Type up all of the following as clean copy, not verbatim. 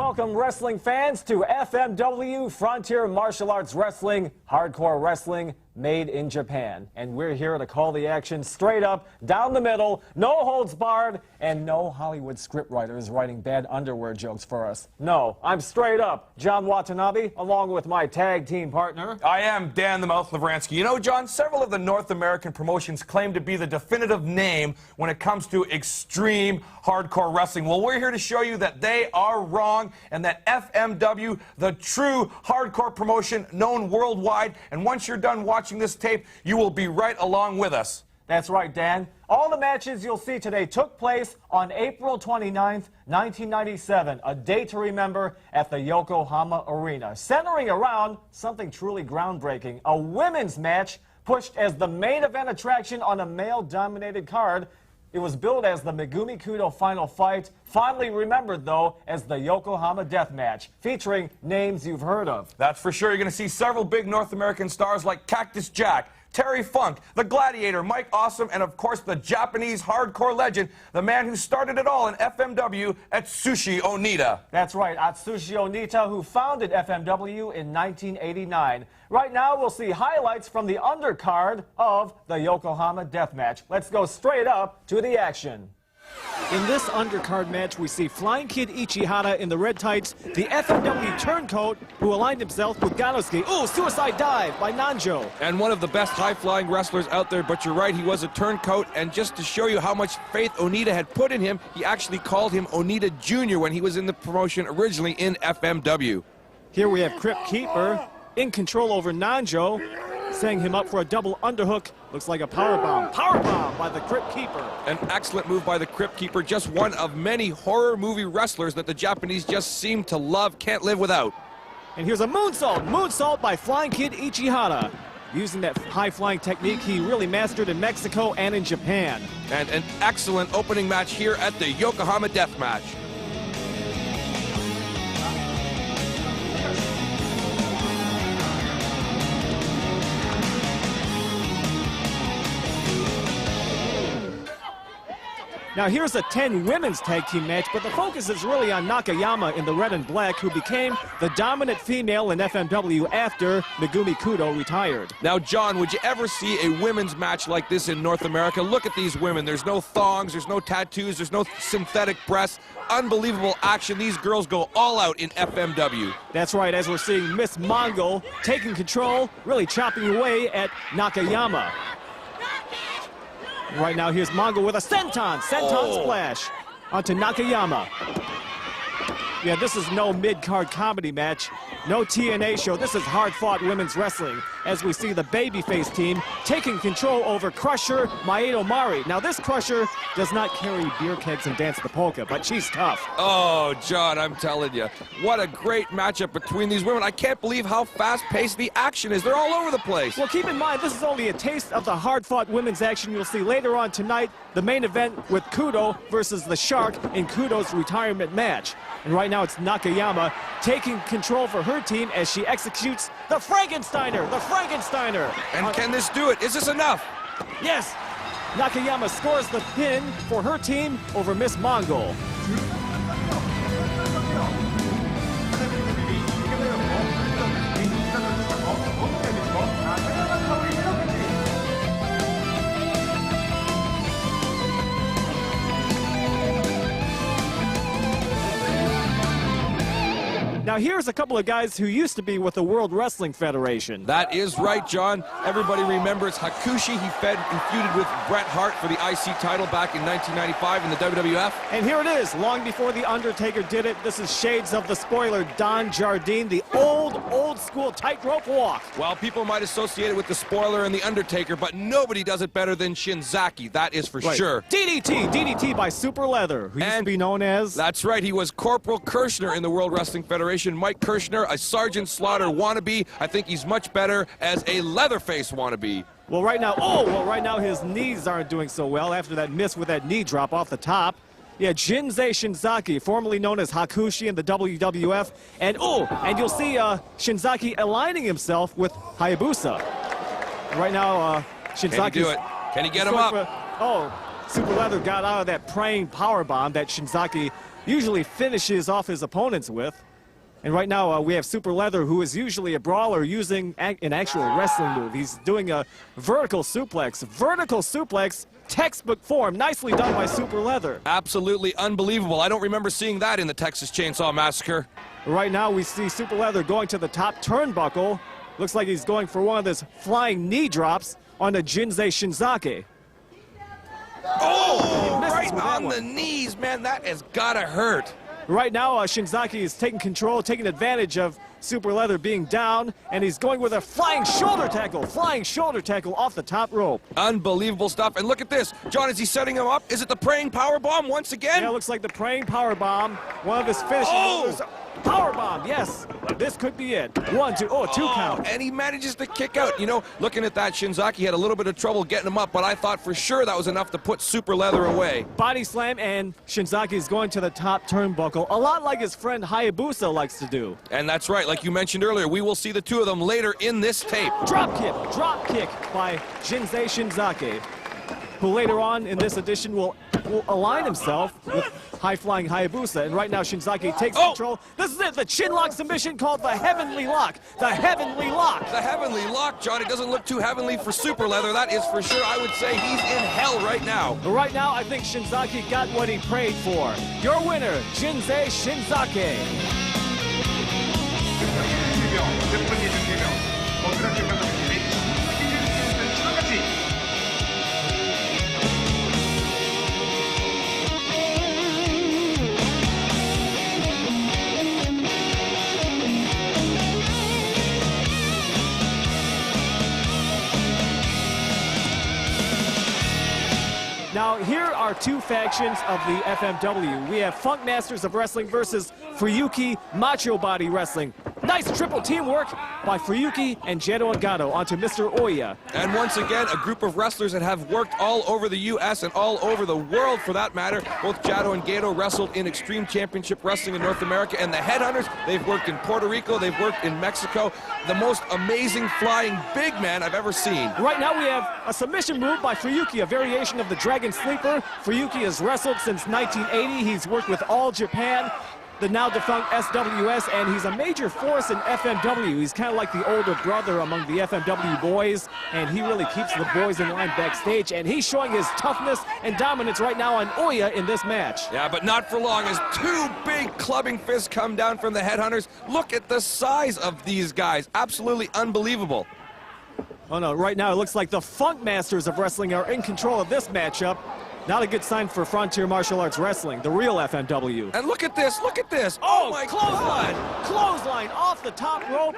welcome wrestling fans to FMW Frontier Martial Arts Wrestling, hardcore wrestling made in Japan. And we're here to call the action straight up, down the middle, no holds barred, and no Hollywood scriptwriters writing bad underwear jokes for us. No, I'm straight up John Watanabe, along with my tag team partner. I am Dan the Mouth Lavransky. You know, John, several of the North American promotions claim to be the definitive name when it comes to extreme hardcore wrestling. Well, we're here to show you that they are wrong and that FMW, the true hardcore promotion known worldwide, and once you're done watching this tape, you will be right along with us. That's right, Dan. All the matches you'll see today took place on April 29th, 1997, a day to remember at the Yokohama Arena, centering around something truly groundbreaking, a women's match pushed as the main event attraction on a male-dominated card. It was billed as the Megumi Kudo Final Fight, fondly remembered, though, as the Yokohama Death Match, featuring names you've heard of. That's for sure. You're going to see several big North American stars like Cactus Jack, Terry Funk, the Gladiator, Mike Awesome, and of course the Japanese hardcore legend, the man who started it all in FMW, Atsushi Onita. That's right, Atsushi Onita, who founded FMW in 1989. Right now, we'll see highlights from the undercard of the Yokohama Death Match. Let's go straight up to the action. In this undercard match, we see Flying Kid Ichihara in the red tights, the FMW turncoat, who aligned himself with Ganosuke. Ooh, suicide dive by Nanjo. And one of the best high-flying wrestlers out there, but you're right, he was a turncoat. And just to show you how much faith Onita had put in him, he actually called him Onita Jr. when he was in the promotion originally in FMW. Here we have Crypt Keeper in control over Nanjo, setting him up for a double underhook. Looks like a powerbomb. Powerbomb by the Crypt Keeper. An excellent move by the Crypt Keeper, just one of many horror movie wrestlers that the Japanese just seem to love, can't live without. And here's a moonsault. Moonsault by Flying Kid Ichihara, using that high-flying technique he really mastered in Mexico and in Japan. And an excellent opening match here at the Yokohama Death Match. Now here's a 10 women's tag team match, but the focus is really on Nakayama in the red and black, who became the dominant female in FMW after Megumi Kudo retired. Now, John, would you ever see a women's match like this in North America? Look at these women. There's no thongs, there's no tattoos, there's no synthetic breasts. Unbelievable action. These girls go all out in FMW. That's right, as we're seeing Miss Mongol taking control, really chopping away at Nakayama. Right now, here's Mongol with a senton splash onto Nakayama. Yeah, this is no mid-card comedy match, no TNA show. This is hard-fought women's wrestling, as we see the babyface team taking control over Crusher Maeda Mari. Now, this Crusher does not carry beer kegs and dance the polka, but she's tough. Oh, John, I'm telling you, what a great matchup between these women. I can't believe how fast-paced the action is. They're all over the place. Well, keep in mind, this is only a taste of the hard-fought women's action you'll see later on tonight, the main event with Kudo versus the Shark in Kudo's retirement match. And right now, it's Nakayama taking control for her team as she executes the Frankensteiner, And can this do it? Is this enough? Yes, Nakayama scores the pin for her team over Miss Mongol. Now here's a couple of guys who used to be with the World Wrestling Federation. That is right, John. Everybody remembers Hakushi. He feuded with Bret Hart for the IC title back in 1995 in the WWF. And here it is, long before The Undertaker did it. This is shades of the spoiler, Don Jardine, the old school tightrope walk. Well, people might associate it with the spoiler and The Undertaker, but nobody does it better than Shinzaki. That is for sure. DDT by Super Leather, who used to be known as... That's right, he was Corporal Kirshner in the World Wrestling Federation. Mike Kirshner, a Sergeant Slaughter wannabe. I think he's much better as a Leatherface wannabe. Well, right now his knees aren't doing so well after that miss with that knee drop off the top. Yeah, Jinsei Shinzaki, formerly known as Hakushi in the WWF. And you'll see Shinzaki aligning himself with Hayabusa. Right now, Shinzaki... Can he do it? Can he get him up? Super Leather got out of that praying powerbomb that Shinzaki usually finishes off his opponents with. And right now we have Super Leather, who is usually a brawler using an actual wrestling move. He's doing a vertical suplex. Vertical suplex, textbook form. Nicely done by Super Leather. Absolutely unbelievable. I don't remember seeing that in the Texas Chainsaw Massacre. Right now we see Super Leather going to the top turnbuckle. Looks like he's going for one of his flying knee drops on the Jinsei Shinzaki. Oh, misses right with that on one. the knees, man. That has gotta hurt. Right now, Shinzaki is taking control, taking advantage of Super Leather being down, and he's going with a flying shoulder tackle off the top rope. Unbelievable stuff. And look at this. John, is he setting him up? Is it the praying power bomb once again? Yeah, it looks like the praying power bomb. One of his finishing moves. Power bomb, yes. This could be it. 1, 2, two count. And he manages to kick out. You know, looking at that, Shinzaki had a little bit of trouble getting him up, but I thought for sure that was enough to put Super Leather away. Body slam, and Shinzaki is going to the top turnbuckle, a lot like his friend Hayabusa likes to do. And that's right, like you mentioned earlier, we will see the two of them later in this tape. Drop kick by Jinsei Shinzaki, who later on in this edition will align himself with high-flying Hayabusa. And right now Shinzaki takes control. This is it, the chin lock submission called the Heavenly Lock. The Heavenly Lock. The Heavenly Lock, John. It doesn't look too heavenly for Super Leather. That is for sure. I would say he's in hell right now. But right now, I think Shinzaki got what he prayed for. Your winner, Jinsei Shinzaki. Now, here are two factions of the FMW. We have Funk Masters of Wrestling versus Fuyuki Macho Body Wrestling. Nice triple teamwork by Fuyuki and Jado and Gato onto Mr. Oya. And once again, a group of wrestlers that have worked all over the U.S. and all over the world, for that matter. Both Jado and Gato wrestled in Extreme Championship Wrestling in North America. And the Headhunters, they've worked in Puerto Rico, they've worked in Mexico. The most amazing flying big man I've ever seen. Right now we have a submission move by Fuyuki, a variation of the Dragon Sleeper. Fuyuki has wrestled since 1980. He's worked with All Japan, the now defunct SWS, and he's a major force in FMW. He's kind of like the older brother among the FMW boys, and he really keeps the boys in line backstage, and he's showing his toughness and dominance right now on Oya in this match. Yeah, but not for long, as two big clubbing fists come down from the Headhunters. Look at the size of these guys. Absolutely unbelievable. Oh no, right now it looks like the Funk Masters of Wrestling are in control of this matchup. Not a good sign for Frontier Martial Arts Wrestling, the real FMW. And look at this, look at this. Oh my clothesline! God. Clothesline off the top rope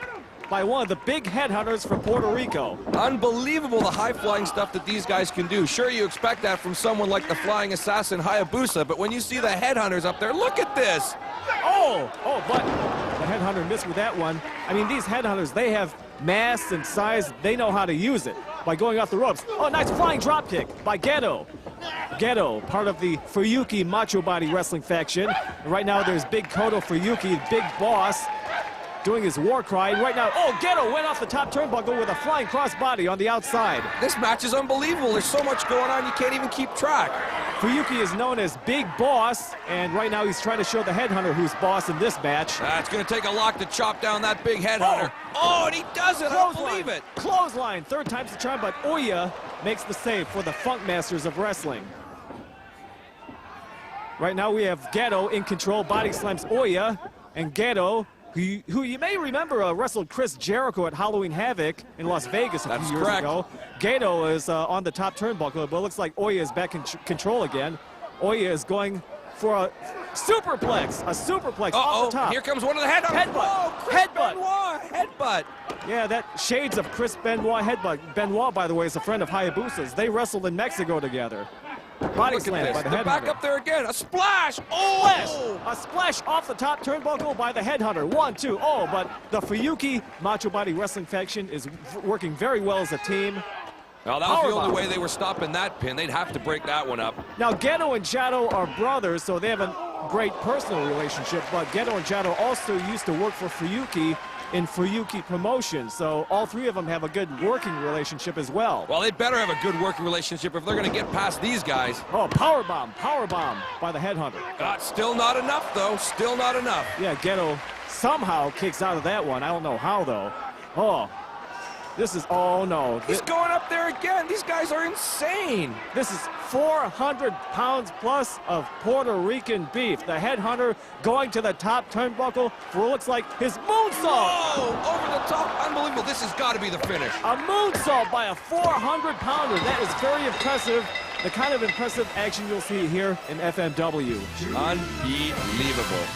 by one of the big Headhunters from Puerto Rico. Unbelievable, the high-flying stuff that these guys can do. Sure, you expect that from someone like the flying assassin Hayabusa, but when you see the Headhunters up there, look at this. But the Headhunter missed with that one. I mean, these Headhunters, they have mass and size. They know how to use it by going off the ropes. Oh, nice flying drop kick by Geto. Geto, part of the Fuyuki Macho Body Wrestling faction. And right now there's Big Koto Fuyuki, Big Boss, doing his war cry. And right now, Geto went off the top turnbuckle with a flying crossbody on the outside. This match is unbelievable. There's so much going on, you can't even keep track. Fuyuki is known as Big Boss, and right now he's trying to show the Headhunter who's boss in this match. It's going to take a lock to chop down that big Headhunter. And he does it. I don't believe it. Clothesline, third time's the charm, but Oya makes the save for the Funk Masters of Wrestling. Right now we have Geto in control, body slams Oya, and Geto, who you may remember wrestled Chris Jericho at Halloween Havoc in Las Vegas a few years ago. Geto is on the top turnbuckle, but it looks like Oya is back in control again. Oya is going for a superplex off the top. Here comes one of the Headhunters. Headbutt. Yeah, that shades of Chris Benoit headbutt. Benoit, by the way, is a friend of Hayabusa's. They wrestled in Mexico together. Body slam by the Headhunter. Back up there again. A splash. A splash off the top turnbuckle by the Headhunter. 1, 2, but the Fuyuki Macho Body Wrestling faction is working very well as a team. Well, that was the only way they were stopping that pin. They'd have to break that one up. Now, Geto and Jado are brothers, so they have a great personal relationship, but Geto and Jado also used to work for Fuyuki in Fuyuki Promotions, so all three of them have a good working relationship as well. Well, they better have a good working relationship if they're going to get past these guys. Oh, powerbomb by the headhunter. Still not enough, though. Still not enough. Yeah, Geto somehow kicks out of that one. I don't know how, though. Oh, this is, oh no. He's going up there again. These guys are insane. This is 400 pounds plus of Puerto Rican beef. The headhunter going to the top turnbuckle for what looks like his moonsault. Oh, over the top. Unbelievable. This has got to be the finish. A moonsault by a 400-pounder. That is very impressive. The kind of impressive action you'll see here in FMW. Unbelievable.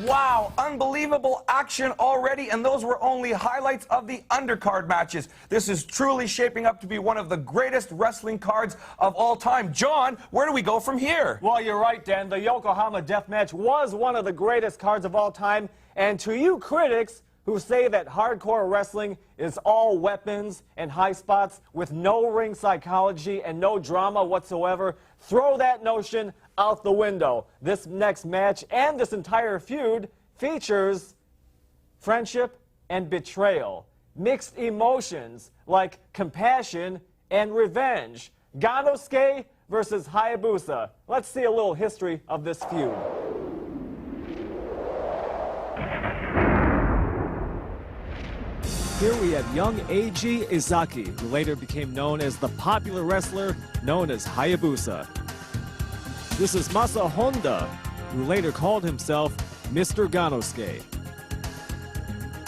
Wow, unbelievable action already, and those were only highlights of the undercard matches. This is truly shaping up to be one of the greatest wrestling cards of all time. John, where do we go from here? Well, you're right, Dan. The Yokohama Death Match was one of the greatest cards of all time. And to you critics who say that hardcore wrestling is all weapons and high spots with no ring psychology and no drama whatsoever, throw that notion out the window. This next match and this entire feud features friendship and betrayal, mixed emotions like compassion and revenge. Ganosuke versus Hayabusa. Let's see a little history of this feud. Here we have young Eiji Izaki, who later became known as the popular wrestler known as Hayabusa. This is Masa Honda, who later called himself Mr. Ganosuke.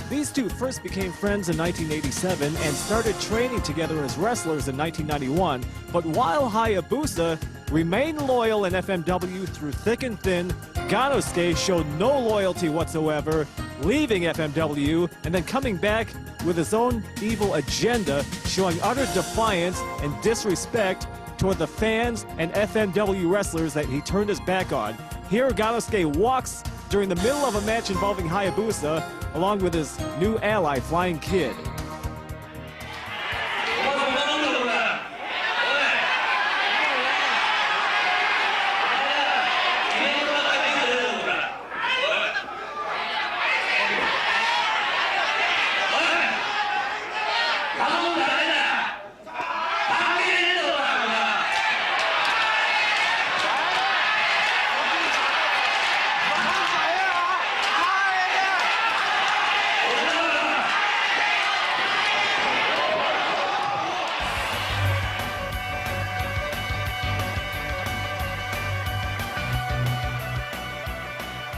These two first became friends in 1987 and started training together as wrestlers in 1991, but while Hayabusa remained loyal in FMW through thick and thin, Ganosuke showed no loyalty whatsoever, leaving FMW and then coming back with his own evil agenda, showing utter defiance and disrespect toward the fans and FMW wrestlers that he turned his back on. Here, Ganosuke walks during the middle of a match involving Hayabusa, along with his new ally, Flying Kid.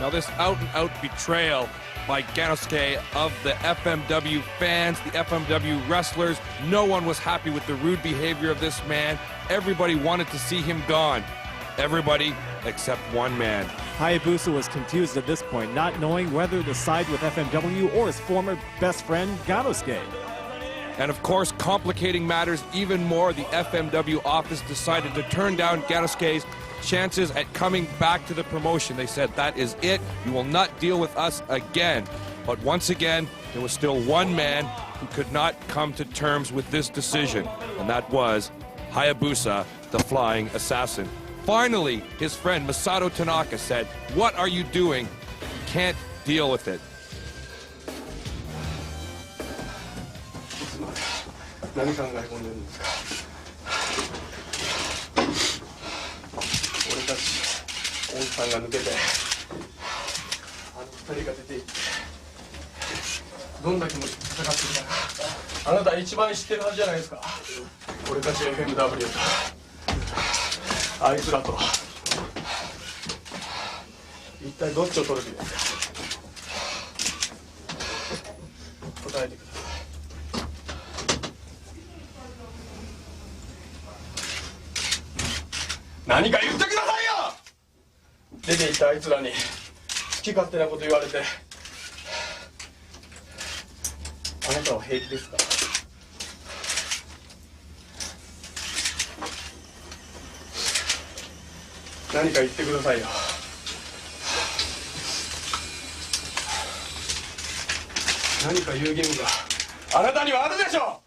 Now this out-and-out betrayal by Ganosuke of the FMW fans, the FMW wrestlers. No one was happy with the rude behavior of this man. Everybody wanted to see him gone. Everybody except one man. Hayabusa was confused at this point, not knowing whether to side with FMW or his former best friend, Ganosuke. And of course, complicating matters even more, the FMW office decided to turn down Ganosuke's chances at coming back to the promotion. They said, that is it. You will not deal with us again. But once again, there was still one man who could not come to terms with this decision, and that was Hayabusa, the flying assassin. Finally, his friend Masato Tanaka said, "What are you doing? Can't deal with it." 何考え込んでるんですか。俺たち、大木さんが抜けて、あの二人が出ていって、どんだけ戦ってきたか、あなた一番知ってるはずじゃないですか。俺たち FMW と、あいつらと、一体どっちを取る気ですか。答えてください。 何か言ってくださいよ。出て行ったあいつらに好き勝手なこと言われて、ああなたは平気ですか？何か言ってくださいよ。何か言う義務があなたにはあるでしょう。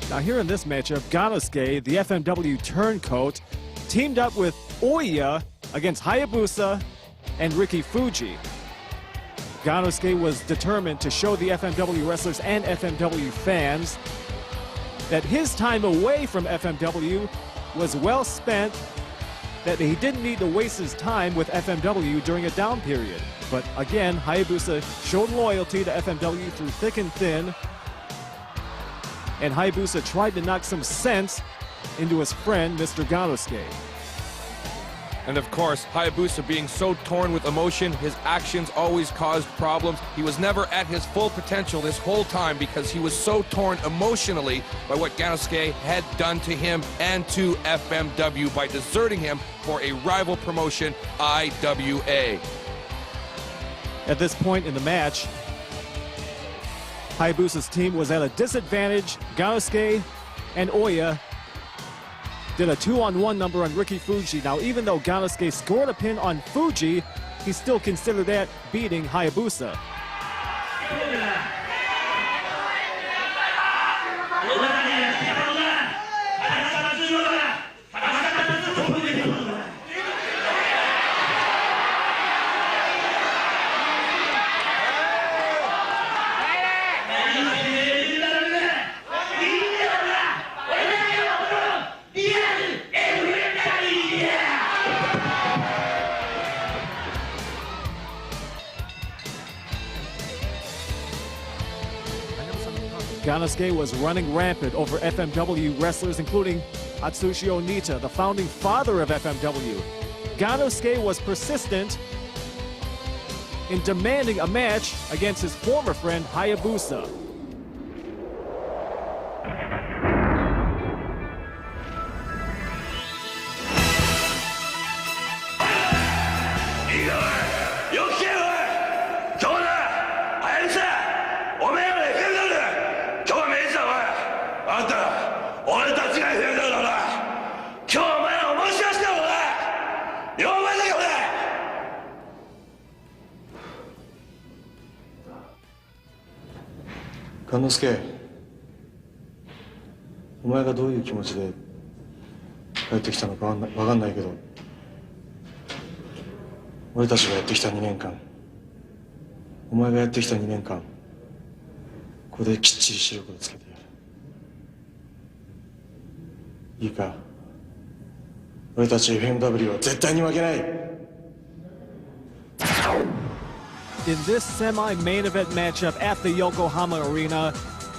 Now here in this matchup, Ganosuke, the FMW turncoat, teamed up with Oya against Hayabusa and Ricky Fuji. Ganosuke was determined to show the FMW wrestlers and FMW fans that his time away from FMW was well spent, that he didn't need to waste his time with FMW during a down period. But again, Hayabusa showed loyalty to FMW through thick and thin, and Hayabusa tried to knock some sense into his friend, Mr. Ganosuke. And of course, Hayabusa being so torn with emotion, his actions always caused problems. He was never at his full potential this whole time because he was so torn emotionally by what Ganosuke had done to him and to FMW by deserting him for a rival promotion, IWA. At this point in the match, Hayabusa's team was at a disadvantage. Ganosuke and Oya did a 2-on-1 number on Ricky Fuji. Now, even though Ganosuke scored a pin on Fuji, he still considered that beating Hayabusa. Ganosuke was running rampant over FMW wrestlers, including Atsushi Onita, the founding father of FMW. Ganosuke was persistent in demanding a match against his former friend Hayabusa.勘之助、お前がどういう気持ちで帰ってきたのかわかんないけど、俺たちがやってきた2年間、お前がやってきた2年間、ここできっちり視力をつけてやる。いいか、俺たち FMW は絶対に負けない。In this semi-main event matchup at the Yokohama Arena,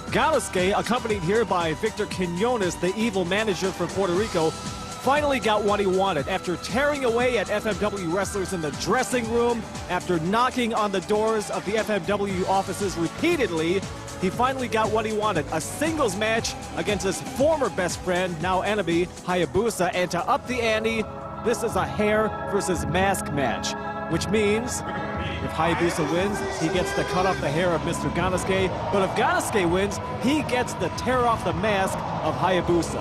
Ganosuke, accompanied here by Victor Quinones, the evil manager from Puerto Rico, finally got what he wanted. After tearing away at FMW wrestlers in the dressing room, after knocking on the doors of the FMW offices repeatedly, he finally got what he wanted, a singles match against his former best friend, now enemy, Hayabusa. And to up the ante, this is a hair versus mask match, which means if Hayabusa wins, he gets to cut off the hair of Mr. Ganosuke. But if Ganosuke wins, he gets to tear off the mask of Hayabusa.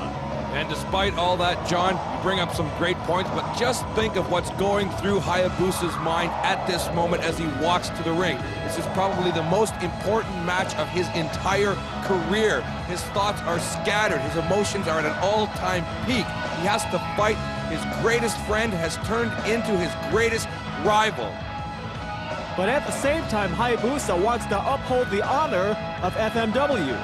And despite all that, John, you bring up some great points, but just think of what's going through Hayabusa's mind at this moment as he walks to the ring. This is probably the most important match of his entire career. His thoughts are scattered. His emotions are at an all-time peak. He has to fight. His greatest friend has turned into his greatest rival. But at the same time, Hayabusa wants to uphold the honor of FMW.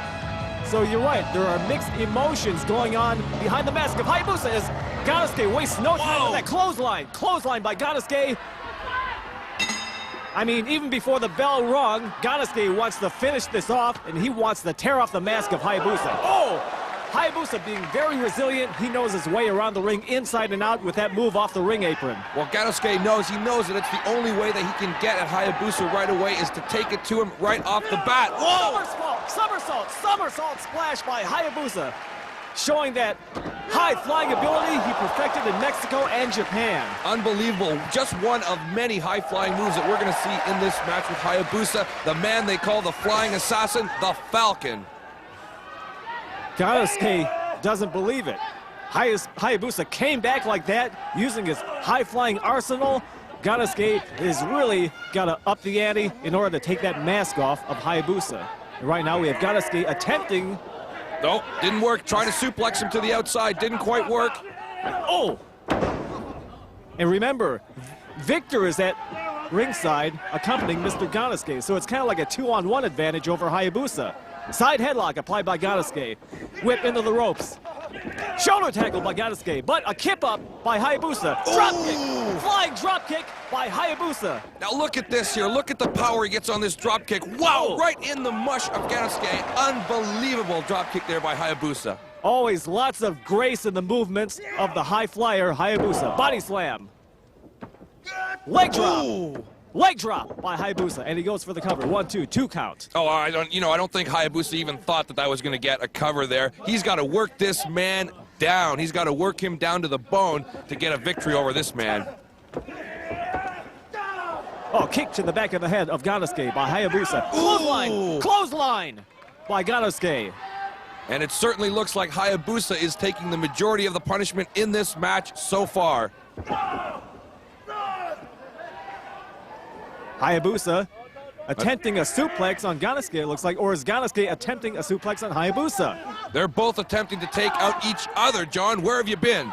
So you're right, there are mixed emotions going on behind the mask of Hayabusa as Ganosuke wastes no time with that clothesline. Clothesline by Ganosuke. I mean, even before the bell rung, Ganosuke wants to finish this off, and he wants to tear off the mask of Hayabusa. Oh! Hayabusa being very resilient. He knows his way around the ring inside and out with that move off the ring apron. Well, Ganosuke knows that it's the only way that he can get at Hayabusa right away is to take it to him right off the bat. Whoa! Somersault splash by Hayabusa, showing that high-flying ability he perfected in Mexico and Japan. Unbelievable. Just one of many high-flying moves that we're going to see in this match with Hayabusa, the man they call the flying assassin, the Falcon. Ganosuke doesn't believe it. Hayabusa came back like that using his high-flying arsenal. Ganosuke is really got to up the ante in order to take that mask off of Hayabusa. And right now we have Ganosuke attempting. Nope, didn't work. Trying to suplex him to the outside. Didn't quite work. Oh! And remember, Victor is at ringside accompanying Mr. Ganosuke, so it's kind of like a 2-on-1 advantage over Hayabusa. Side headlock applied by Ganosuke. Whip into the ropes. Shoulder tackle by Ganosuke, but a kip up by Hayabusa. Drop kick, flying drop kick by Hayabusa. Now look at this here. Look at the power he gets on this drop kick. Wow, right in the mush of Ganosuke. Unbelievable drop kick there by Hayabusa. Always lots of grace in the movements of the high flyer Hayabusa. Body slam. Leg drop. Ooh. Leg drop by Hayabusa, and he goes for the cover. 1-2, 2 count. Oh, I don't think Hayabusa even thought that was going to get a cover there. He's got to work this man down. He's got to work him down to the bone to get a victory over this man. Oh, kick to the back of the head of Ganosuke by Hayabusa. Clothesline! Clothesline by Ganosuke. And it certainly looks like Hayabusa is taking the majority of the punishment in this match so far. Hayabusa attempting a suplex on Ganosuke, it looks like, or is Ganosuke attempting a suplex on Hayabusa? They're both attempting to take out each other, John. Where have you been?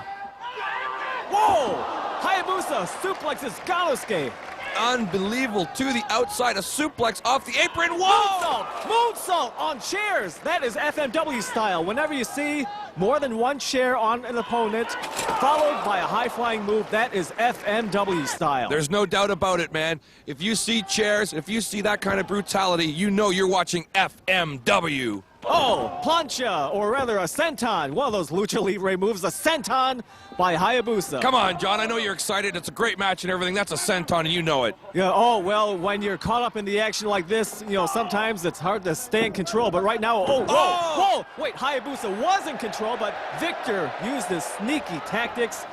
Whoa! Hayabusa suplexes Ganosuke. Unbelievable. To the outside, a suplex off the apron. Whoa! Moonsault on chairs. That is FMW style. Whenever you see more than one chair on an opponent, followed by a high-flying move, that is FMW style. There's no doubt about it, man. If you see chairs, if you see that kind of brutality, you know you're watching FMW. Oh, plancha, or rather a senton. One of those lucha libre moves, a senton by Hayabusa. Come on, John. I know you're excited. It's a great match and everything. That's a senton, and you know it. Yeah, oh, well, when you're caught up in the action like this, you know, sometimes it's hard to stay in control. But right now, whoa! Wait, Hayabusa was in control, but Victor used his sneaky tactics.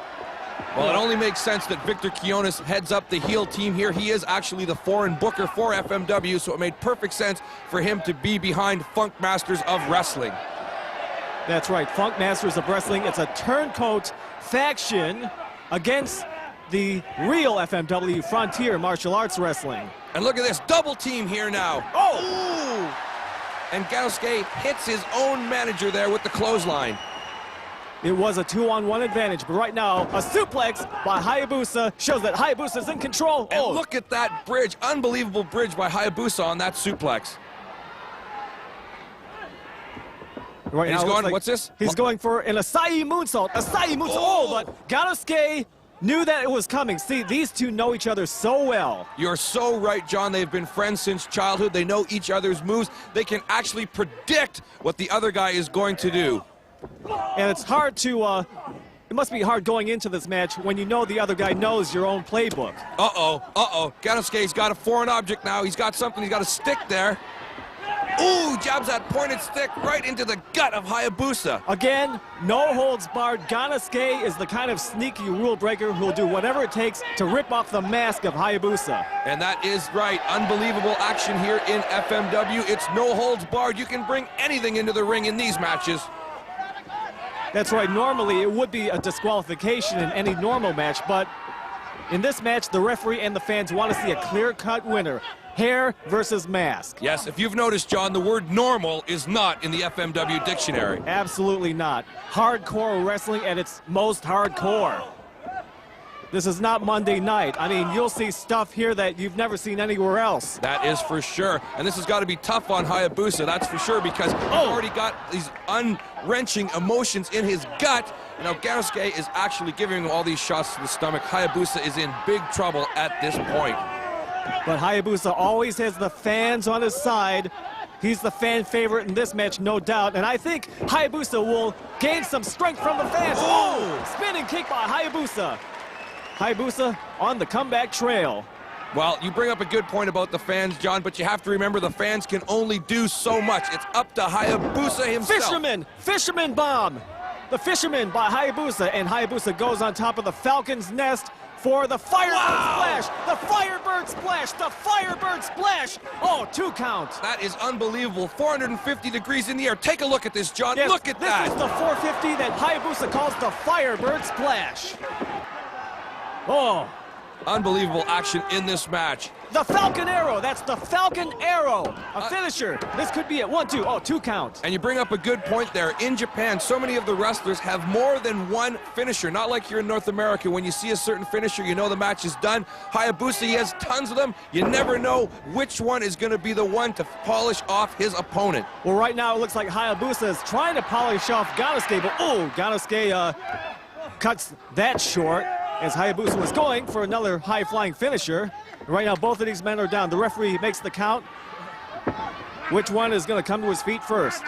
Well, it only makes sense that Victor Quiones heads up the heel team here. He is actually the foreign booker for FMW, so it made perfect sense for him to be behind Funk Masters of Wrestling. That's right, Funk Masters of Wrestling. It's a turncoat faction against the real FMW Frontier Martial Arts Wrestling. And look at this, double team here now. Oh! And Ganosuke hits his own manager there with the clothesline. It was a 2-on-1 advantage, but right now, a suplex by Hayabusa shows that Hayabusa's in control. And look at that bridge, unbelievable bridge by Hayabusa on that suplex. Right and now, he's going, what's this? He's going for an Asai moonsault. Asai moonsault. Oh, but Ganosuke knew that it was coming. See, these two know each other so well. You're so right, John. They've been friends since childhood. They know each other's moves. They can actually predict what the other guy is going to do. And it's hard to, it must be hard going into this match when you know the other guy knows your own playbook. Ganosuke's got a foreign object now. He's got something. He's got a stick there. Ooh, jabs that pointed stick right into the gut of Hayabusa. Again, no holds barred. Ganosuke is the kind of sneaky rule breaker who'll do whatever it takes to rip off the mask of Hayabusa. And that is right. Unbelievable action here in FMW. It's no holds barred. You can bring anything into the ring in these matches. That's right. Normally, it would be a disqualification in any normal match, but in this match, the referee and the fans want to see a clear-cut winner. Hair versus mask. Yes, if you've noticed, John, the word normal is not in the FMW dictionary. Absolutely not. Hardcore wrestling at its most hardcore. This is not Monday night. I mean, you'll see stuff here that you've never seen anywhere else. That is for sure. And this has got to be tough on Hayabusa, that's for sure, because he's already got these unwrenching emotions in his gut. You know, Ganosuke is actually giving him all these shots to the stomach. Hayabusa is in big trouble at this point. But Hayabusa always has the fans on his side. He's the fan favorite in this match, no doubt. And I think Hayabusa will gain some strength from the fans. Oh! Spinning kick by Hayabusa. Hayabusa on the comeback trail. Well, you bring up a good point about the fans, John, but you have to remember the fans can only do so much. It's up to Hayabusa himself. Fisherman bomb. the fisherman by Hayabusa, and Hayabusa goes on top of the Falcon's nest for the Firebird splash. The Firebird splash. The Firebird splash. Oh, 2 count. That is unbelievable. 450 degrees in the air. Take a look at this, John. Yes, look at that. This is the 450 that Hayabusa calls the Firebird splash. Oh. Unbelievable action in this match. The Falcon Arrow. That's the Falcon Arrow. A finisher. This could be it. 1, 2. Oh, 2 count. And you bring up a good point there. In Japan, so many of the wrestlers have more than one finisher. Not like here in North America. When you see a certain finisher, you know the match is done. Hayabusa, he has tons of them. You never know which one is going to be the one to polish off his opponent. Well, right now it looks like Hayabusa is trying to polish off Ganosuke, but oh, Ganosuke cuts that short as Hayabusa was going for another high-flying finisher. Right now, both of these men are down. The referee makes the count. Which one is going to come to his feet first?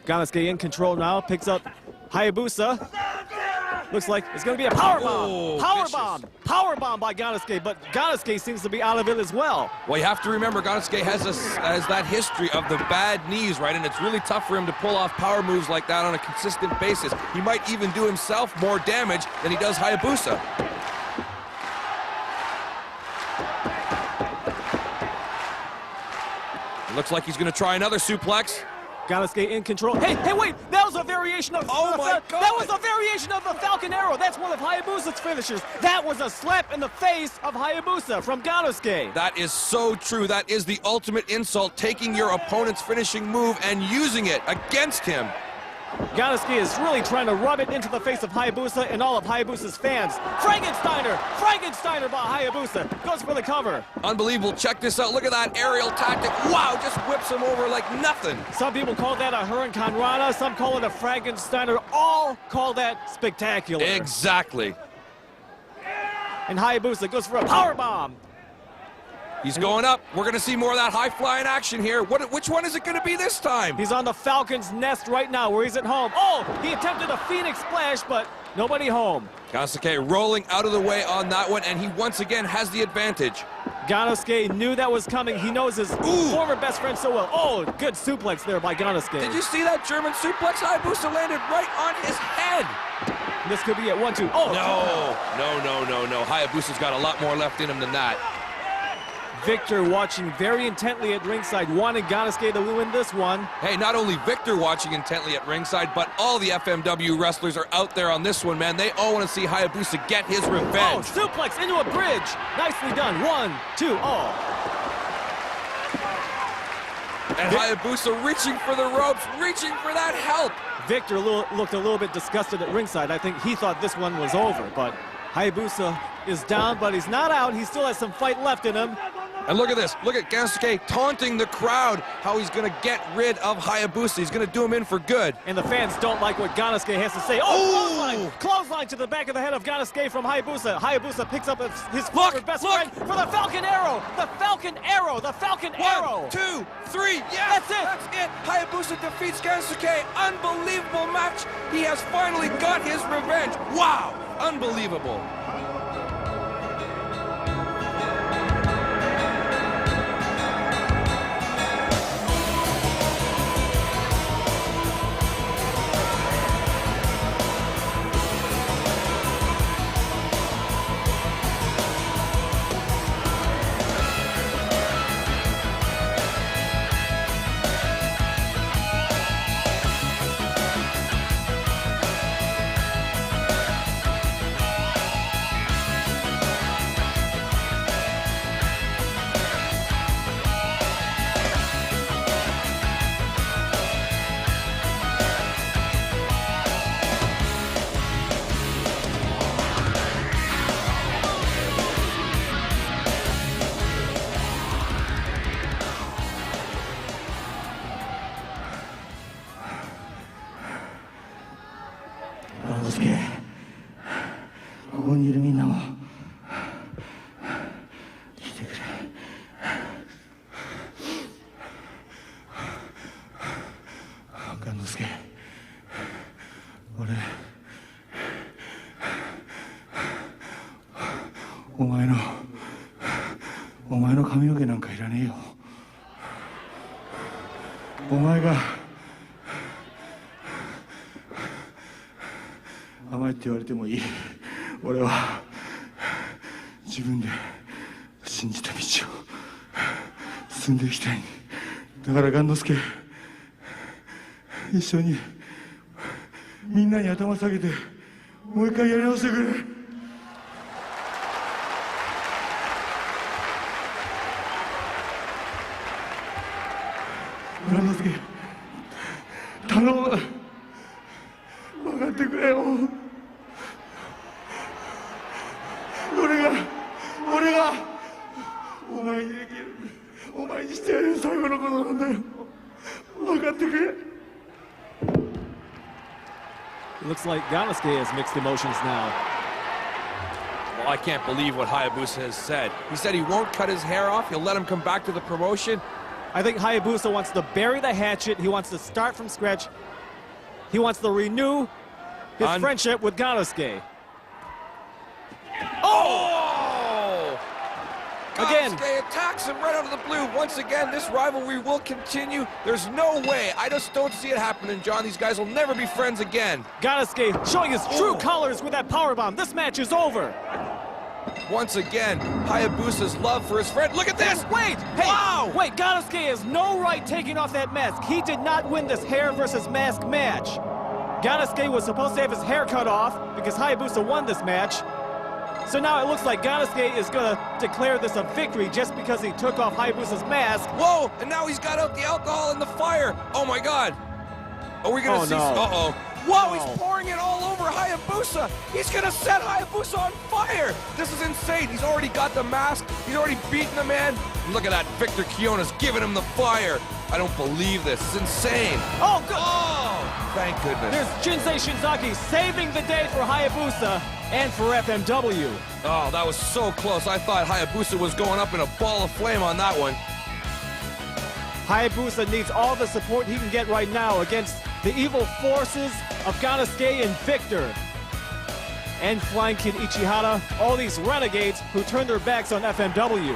Ganosuke in control now, picks up Hayabusa. Looks like it's going to be a power bomb. Oh, power vicious. bomb. Power bomb by Ganosuke, but Ganosuke seems to be out of it as well. Well, you have to remember, Ganosuke has that history of the bad knees, right? And it's really tough for him to pull off power moves like that on a consistent basis. He might even do himself more damage than he does Hayabusa. It looks like he's going to try another suplex. Ganosuke in control. Hey, wait! That was a variation of Oh my God. That was a variation of the Falcon Arrow. That's one of Hayabusa's finishers. That was a slap in the face of Hayabusa from Ganosuke. That is so true. That is the ultimate insult, taking your opponent's finishing move and using it against him. Ganosuke is really trying to rub it into the face of Hayabusa and all of Hayabusa's fans. Frankensteiner by Hayabusa goes for the cover. Unbelievable. Check this out. Look at that aerial tactic. Wow, just whips him over like nothing. Some people call that a Hurricane Rana. Some call it a Frankensteiner. All call that spectacular. Exactly. And Hayabusa goes for a power bomb. He's going up. We're going to see more of that high-flying action here. Which one is it going to be this time? He's on the Falcon's nest right now where he's at home. Oh, he attempted a Phoenix splash, but nobody home. Ganosuke rolling out of the way on that one, and he once again has the advantage. Ganosuke knew that was coming. He knows his former best friend so well. Oh, good suplex there by Ganosuke. Did you see that German suplex? Hayabusa landed right on his head. This could be it. 1, 2. Oh, No. Hayabusa's got a lot more left in him than that. Victor watching very intently at ringside, wanting Ganosuke to win this one. Hey, not only Victor watching intently at ringside, but all the FMW wrestlers are out there on this one, man. They all want to see Hayabusa get his revenge. Oh, suplex into a bridge. Nicely done. 1, 2, oh. And Hayabusa reaching for the ropes, reaching for that help. Victor looked a little bit disgusted at ringside. I think he thought this one was over, but Hayabusa is down, but he's not out. He still has some fight left in him. And look at this. Look at Ganosuke taunting the crowd, how he's going to get rid of Hayabusa. He's going to do him in for good. And the fans don't like what Ganosuke has to say. Oh, clothesline to the back of the head of Ganosuke from Hayabusa. Hayabusa picks up his former best friend for the Falcon Arrow. The Falcon Arrow. The Falcon Arrow. 1, 2, 3. Yes, That's it. Hayabusa defeats Ganosuke. Unbelievable match. He has finally got his revenge. Wow. Unbelievable. Ganosuke, ここにいるみんなも聞いてくれ。Ganosuke、俺、お前の髪の毛なんかいらねえよ。お前が甘いって言われてもいい。俺は自分で信じた道を進んでいきたい。だから雁之助、一緒にみんなに頭下げてもう一回やり直してくれ。雁之助、頼む。分かってくれよ。俺がお前にできる、お前にしてやる最後のことなんだよ。分かってくれ。 It looks like Ganosuke has mixed emotions now. Well, I can't believe what Hayabusa has said. He said he won't cut his hair off. He'll let him come back to the promotion. I think Hayabusa wants to bury the hatchet. He wants to start from scratch. He wants to renew his friendship with Ganosuke. Oh! Again. Ganosuke attacks him right out of the blue. Once again, this rivalry will continue. There's no way. I just don't see it happening, John. These guys will never be friends again. Ganosuke showing his true colors with that powerbomb. This match is over. Once again, Hayabusa's love for his friend. Look at this! Wait! Hey! Wow! Wait, Ganosuke has no right taking off that mask. He did not win this hair versus mask match. Ganosuke was supposed to have his hair cut off because Hayabusa won this match. So now it looks like Ganosuke is going to declare this a victory just because he took off Hayabusa's mask. Whoa! And now he's got out the alcohol and the fire. Oh my God! Are we gonna see? No. Uh-oh! Whoa! No. He's pouring it all over Hayabusa. He's gonna set Hayabusa on fire. This is insane. He's already got the mask. He's already beaten the man. Look at that! Victor Kiona's giving him the fire. I don't believe this. It's insane. Oh, good. Oh! Thank goodness. There's Jinsei Shinzaki saving the day for Hayabusa and for FMW. Oh, that was so close. I thought Hayabusa was going up in a ball of flame on that one. Hayabusa needs all the support he can get right now against the evil forces of Ganosuke and Victor. And Flying Kid Ichihara, all these renegades who turned their backs on FMW.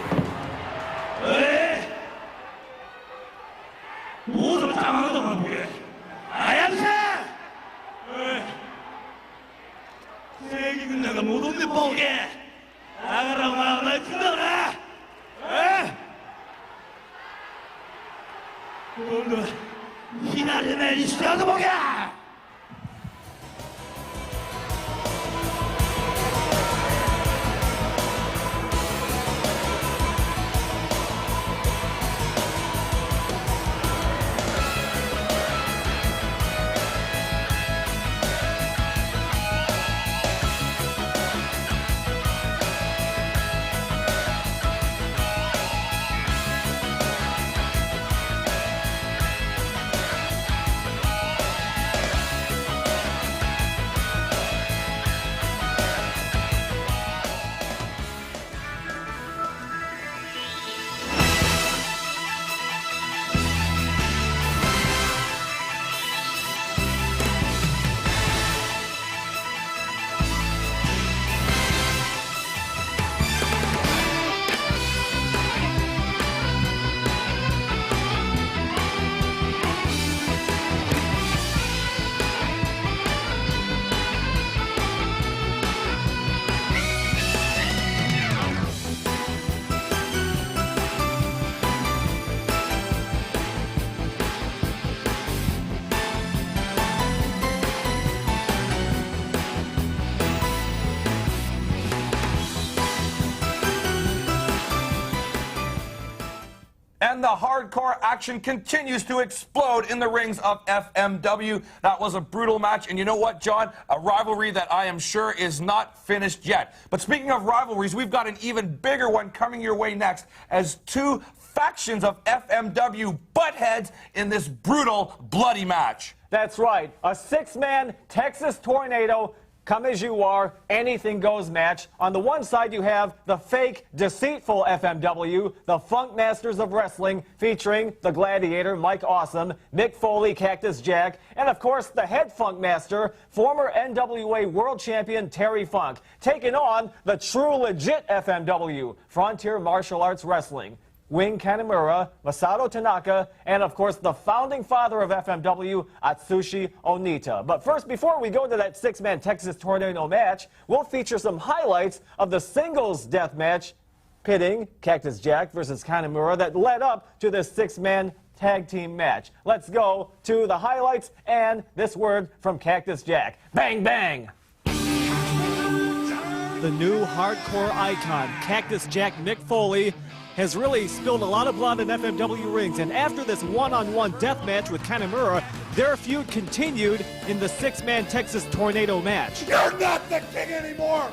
And the hardcore action continues to explode in the rings of FMW. That was a brutal match. And you know what, John? A rivalry that I am sure is not finished yet. But speaking of rivalries, we've got an even bigger one coming your way next as two factions of FMW butt heads in this brutal, bloody match. That's right. A six-man Texas Tornado, come as you are, anything goes match. On the one side, you have the fake, deceitful FMW, the Funk Masters of Wrestling, featuring the Gladiator, Mike Awesome, Mick Foley, Cactus Jack, and of course, the head Funk Master, former NWA World Champion Terry Funk, taking on the true legit FMW, Frontier Martial Arts Wrestling. Wing Kanemura, Masato Tanaka, and of course the founding father of FMW, Atsushi Onita. But first, before we go to that six-man Texas Tornado match, we'll feature some highlights of the singles death match pitting Cactus Jack versus Kanemura that led up to this six-man tag team match. Let's go to the highlights and this word from Cactus Jack. Bang, bang! The new hardcore icon, Cactus Jack Mick Foley, has really spilled a lot of blood in FMW rings, and after this one-on-one death match with Kanemura, their feud continued in the six-man Texas Tornado match. You're not the king anymore!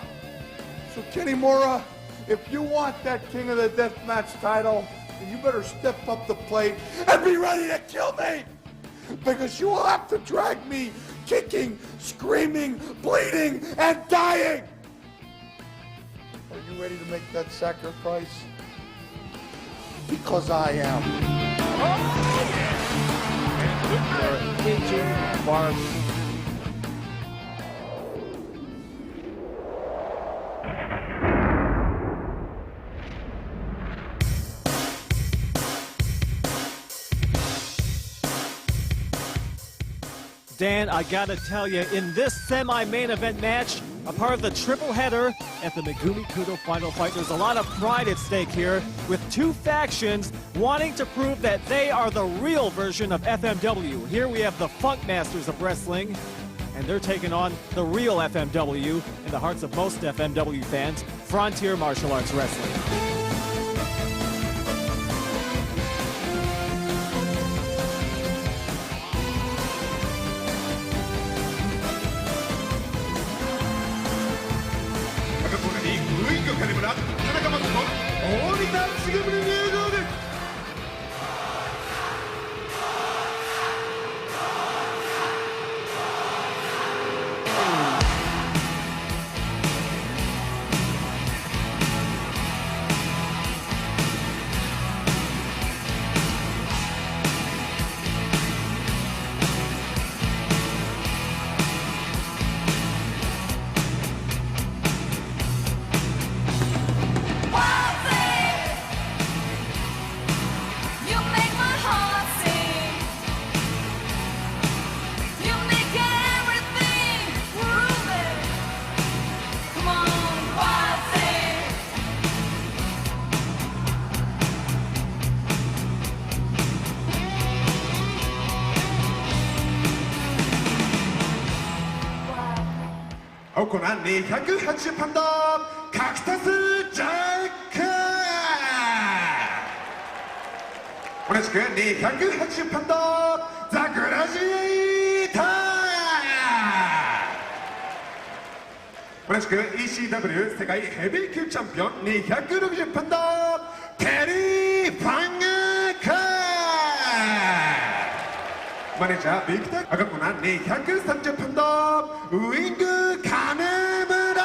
So Kanemura, if you want that King of the Death Match title, then you better step up the plate and be ready to kill me! Because you will have to drag me kicking, screaming, bleeding, and dying! Are you ready to make that sacrifice? Because I am. Barbed. Dan, I gotta tell you, in this semi-main event match, a part of the triple header at the Megumi Kudo Final Fight, there's a lot of pride at stake here, with two factions wanting to prove that they are the real version of FMW. Here we have the Funk Masters of Wrestling, and they're taking on the real FMW, in the hearts of most FMW fans, Frontier Martial Arts Wrestling. 고난이 180판다 칵터스 자크 오네스크니 180판다 자그라지타 오네스크 ECW 세계 헤비급 챔피언 니 160판다 테리 방아카 마네자 빅터 아까구나 네 130판다 우잉그 가네무라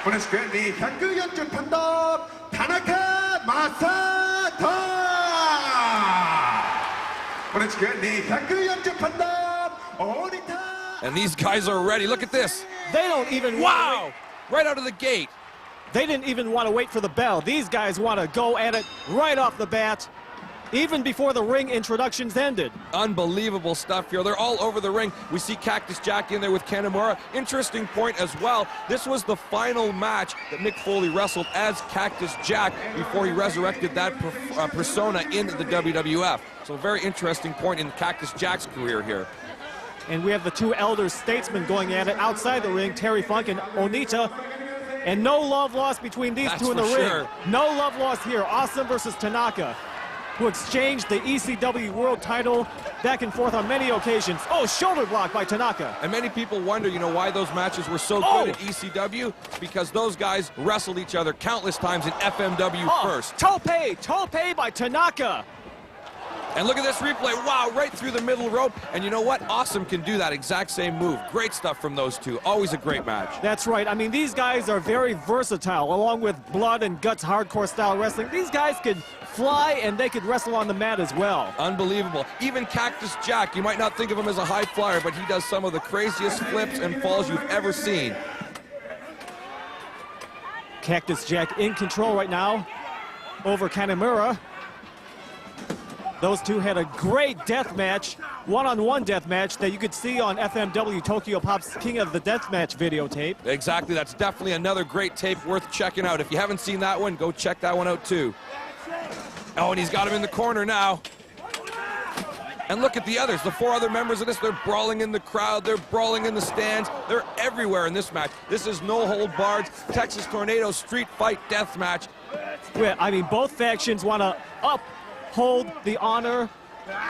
보내스크 네 140판다 타나카 마사토 보내스크 네 140판다 오리타. And these guys are ready. Look at this. They don't even Wow! Right out of the gate. They didn't even want to wait for the bell. These guys want to go at it right off the bat, even before the ring introductions ended. Unbelievable stuff here. They're all over the ring. We see Cactus Jack in there with Kanemura. Interesting point as well. This was the final match that Mick Foley wrestled as Cactus Jack before he resurrected that persona in the WWF. So a very interesting point in Cactus Jack's career here. And we have the two elder statesmen going at it outside the ring, Terry Funk and Onita. And no love lost between these two in the ring. No love lost here. Awesome versus Tanaka, who exchanged the ECW World title back and forth on many occasions. Oh, shoulder block by Tanaka. And many people wonder, you know, why those matches were so good at ECW, because those guys wrestled each other countless times in FMW first. Tope by Tanaka. And look at this replay. Wow, right through the middle rope. And you know what? Awesome can do that exact same move. Great stuff from those two. Always a great match. That's right. I mean, these guys are very versatile, along with blood and guts hardcore style wrestling. These guys could fly and they could wrestle on the mat as well. Unbelievable. Even Cactus Jack, you might not think of him as a high flyer, but he does some of the craziest flips and falls you've ever seen. Cactus Jack in control right now over Kanemaru. Those two had a great death match, one-on-one death match that you could see on FMW Tokyo Pop's King of the Death Match videotape. Exactly, that's definitely another great tape worth checking out. If you haven't seen that one, go check that one out too. Oh, and he's got him in the corner now. And look at the others, the 4 other members of this, they're brawling in the crowd, they're brawling in the stands, they're everywhere in this match. This is no hold barred Texas Tornado street fight death match. Yeah, I mean, both factions want to uphold the honor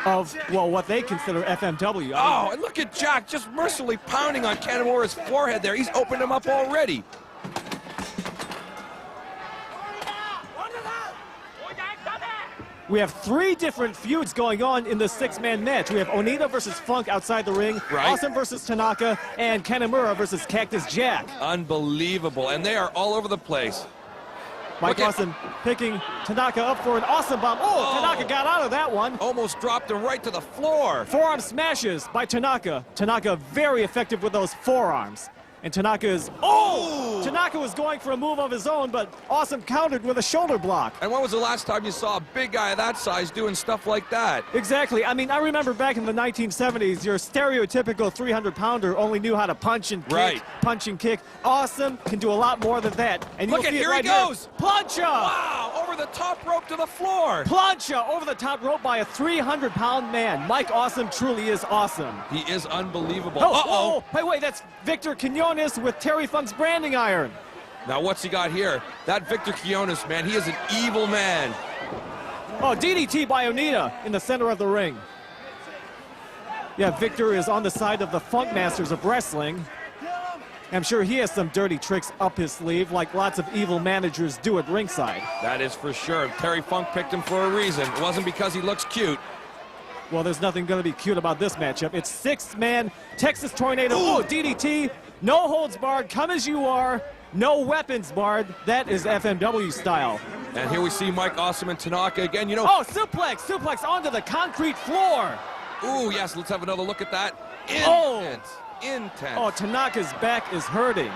of, well, what they consider FMW. Oh, and look at Jack just mercilessly pounding on Kanemaru's forehead there. He's opened him up already. We have 3 different feuds going on in the 6-man match. We have Onita versus Funk outside the ring, right. Awesome versus Tanaka, and Kanemaru versus Cactus Jack. Unbelievable, and they are all over the place. Mike Awesome picking Tanaka up for an awesome bomb. Oh, Tanaka got out of that one. Almost dropped him right to the floor. Forearm smashes by Tanaka. Tanaka very effective with those forearms. And Tanaka is, Tanaka was going for a move of his own, but Awesome countered with a shoulder block. And when was the last time you saw a big guy of that size doing stuff like that? Exactly. I mean, I remember back in the 1970s, your stereotypical 300-pounder only knew how to punch and kick, punch and kick. Awesome can do a lot more than that. And look at here he goes. Plancha! Wow, over the top rope to the floor. Plancha over the top rope by a 300-pound man. Mike Awesome truly is awesome. He is unbelievable. Oh, wait, that's Victor Quinones with Terry Funk's branding iron. Now what's he got here? That Victor Quinones, man, he is an evil man. Oh, DDT by Onita in the center of the ring. Yeah, Victor is on the side of the Funk Masters of Wrestling. I'm sure he has some dirty tricks up his sleeve, like lots of evil managers do at ringside. That is for sure. Terry Funk picked him for a reason. It wasn't because he looks cute. Well, there's nothing going to be cute about this matchup. It's 6-man Texas Tornado. Oh, DDT. No holds barred. Come as you are. No weapons barred. That is FMW style. And here we see Mike Awesome and Tanaka again. You know. Oh, suplex onto the concrete floor. Ooh, yes. Let's have another look at that. Intense. Oh, Tanaka's back is hurting.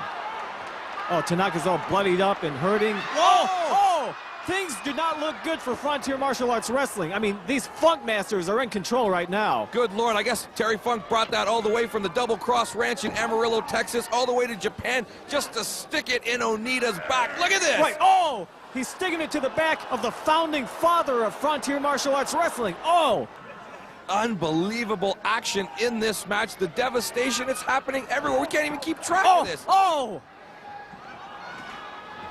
Oh, Tanaka's all bloodied up and hurting. Whoa! Things do not look good for Frontier Martial Arts Wrestling. I mean, these Funk Masters are in control right now. Good Lord, I guess Terry Funk brought that all the way from the Double Cross Ranch in Amarillo, Texas, all the way to Japan just to stick it in Onita's back. Look at this! Right, he's sticking it to the back of the founding father of Frontier Martial Arts Wrestling. Unbelievable action in this match. The devastation, it's happening everywhere. We can't even keep track of this.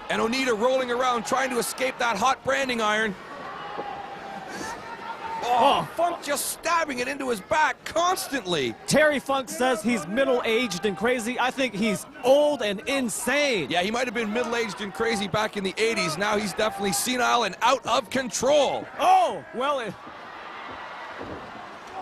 And Onita rolling around trying to escape that hot branding iron. Funk just stabbing it into his back constantly. Terry Funk says he's middle-aged and crazy. I think he's old and insane. Yeah, he might have been middle-aged and crazy back in the 80s. Now he's definitely senile and out of control.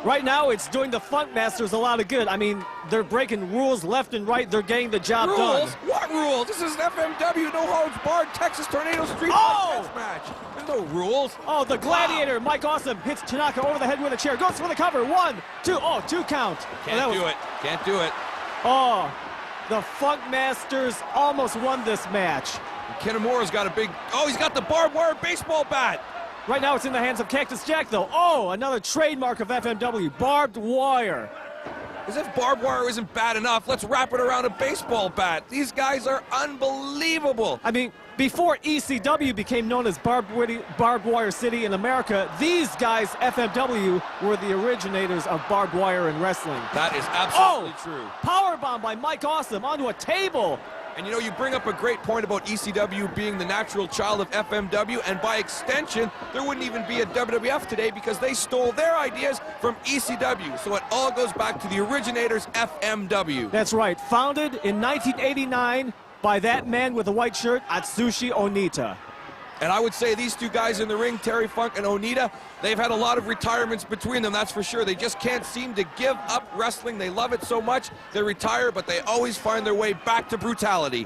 Right now, it's doing the Funk Masters a lot of good. I mean, they're breaking rules left and right. They're getting the job done. What rules? This is an FMW no holds barred Texas Tornado Street Fight match. There's no rules. The Gladiator, Mike Awesome, hits Tanaka over the head with a chair. Goes for the cover. 1, 2. 2 count. Can't do it. Can't do it. The Funk Masters almost won this match. Kanemaru's got a big... he's got the barbed wire baseball bat. Right now it's in the hands of Cactus Jack, though. Another trademark of FMW, barbed wire. As if barbed wire isn't bad enough, let's wrap it around a baseball bat. These guys are unbelievable. I mean, before ECW became known as Barbed Wire City in America, these guys, FMW, were the originators of barbed wire in wrestling. That is absolutely true. Powerbomb by Mike Awesome onto a table. And you know, you bring up a great point about ECW being the natural child of FMW, and by extension, there wouldn't even be a WWF today because they stole their ideas from ECW. So it all goes back to the originators, FMW. That's right. Founded in 1989 by that man with the white shirt, Atsushi Onita. And I would say these two guys in the ring, Terry Funk and Onita, they've had a lot of retirements between them, that's for sure. They just can't seem to give up wrestling. They love it so much, they retire, but they always find their way back to brutality.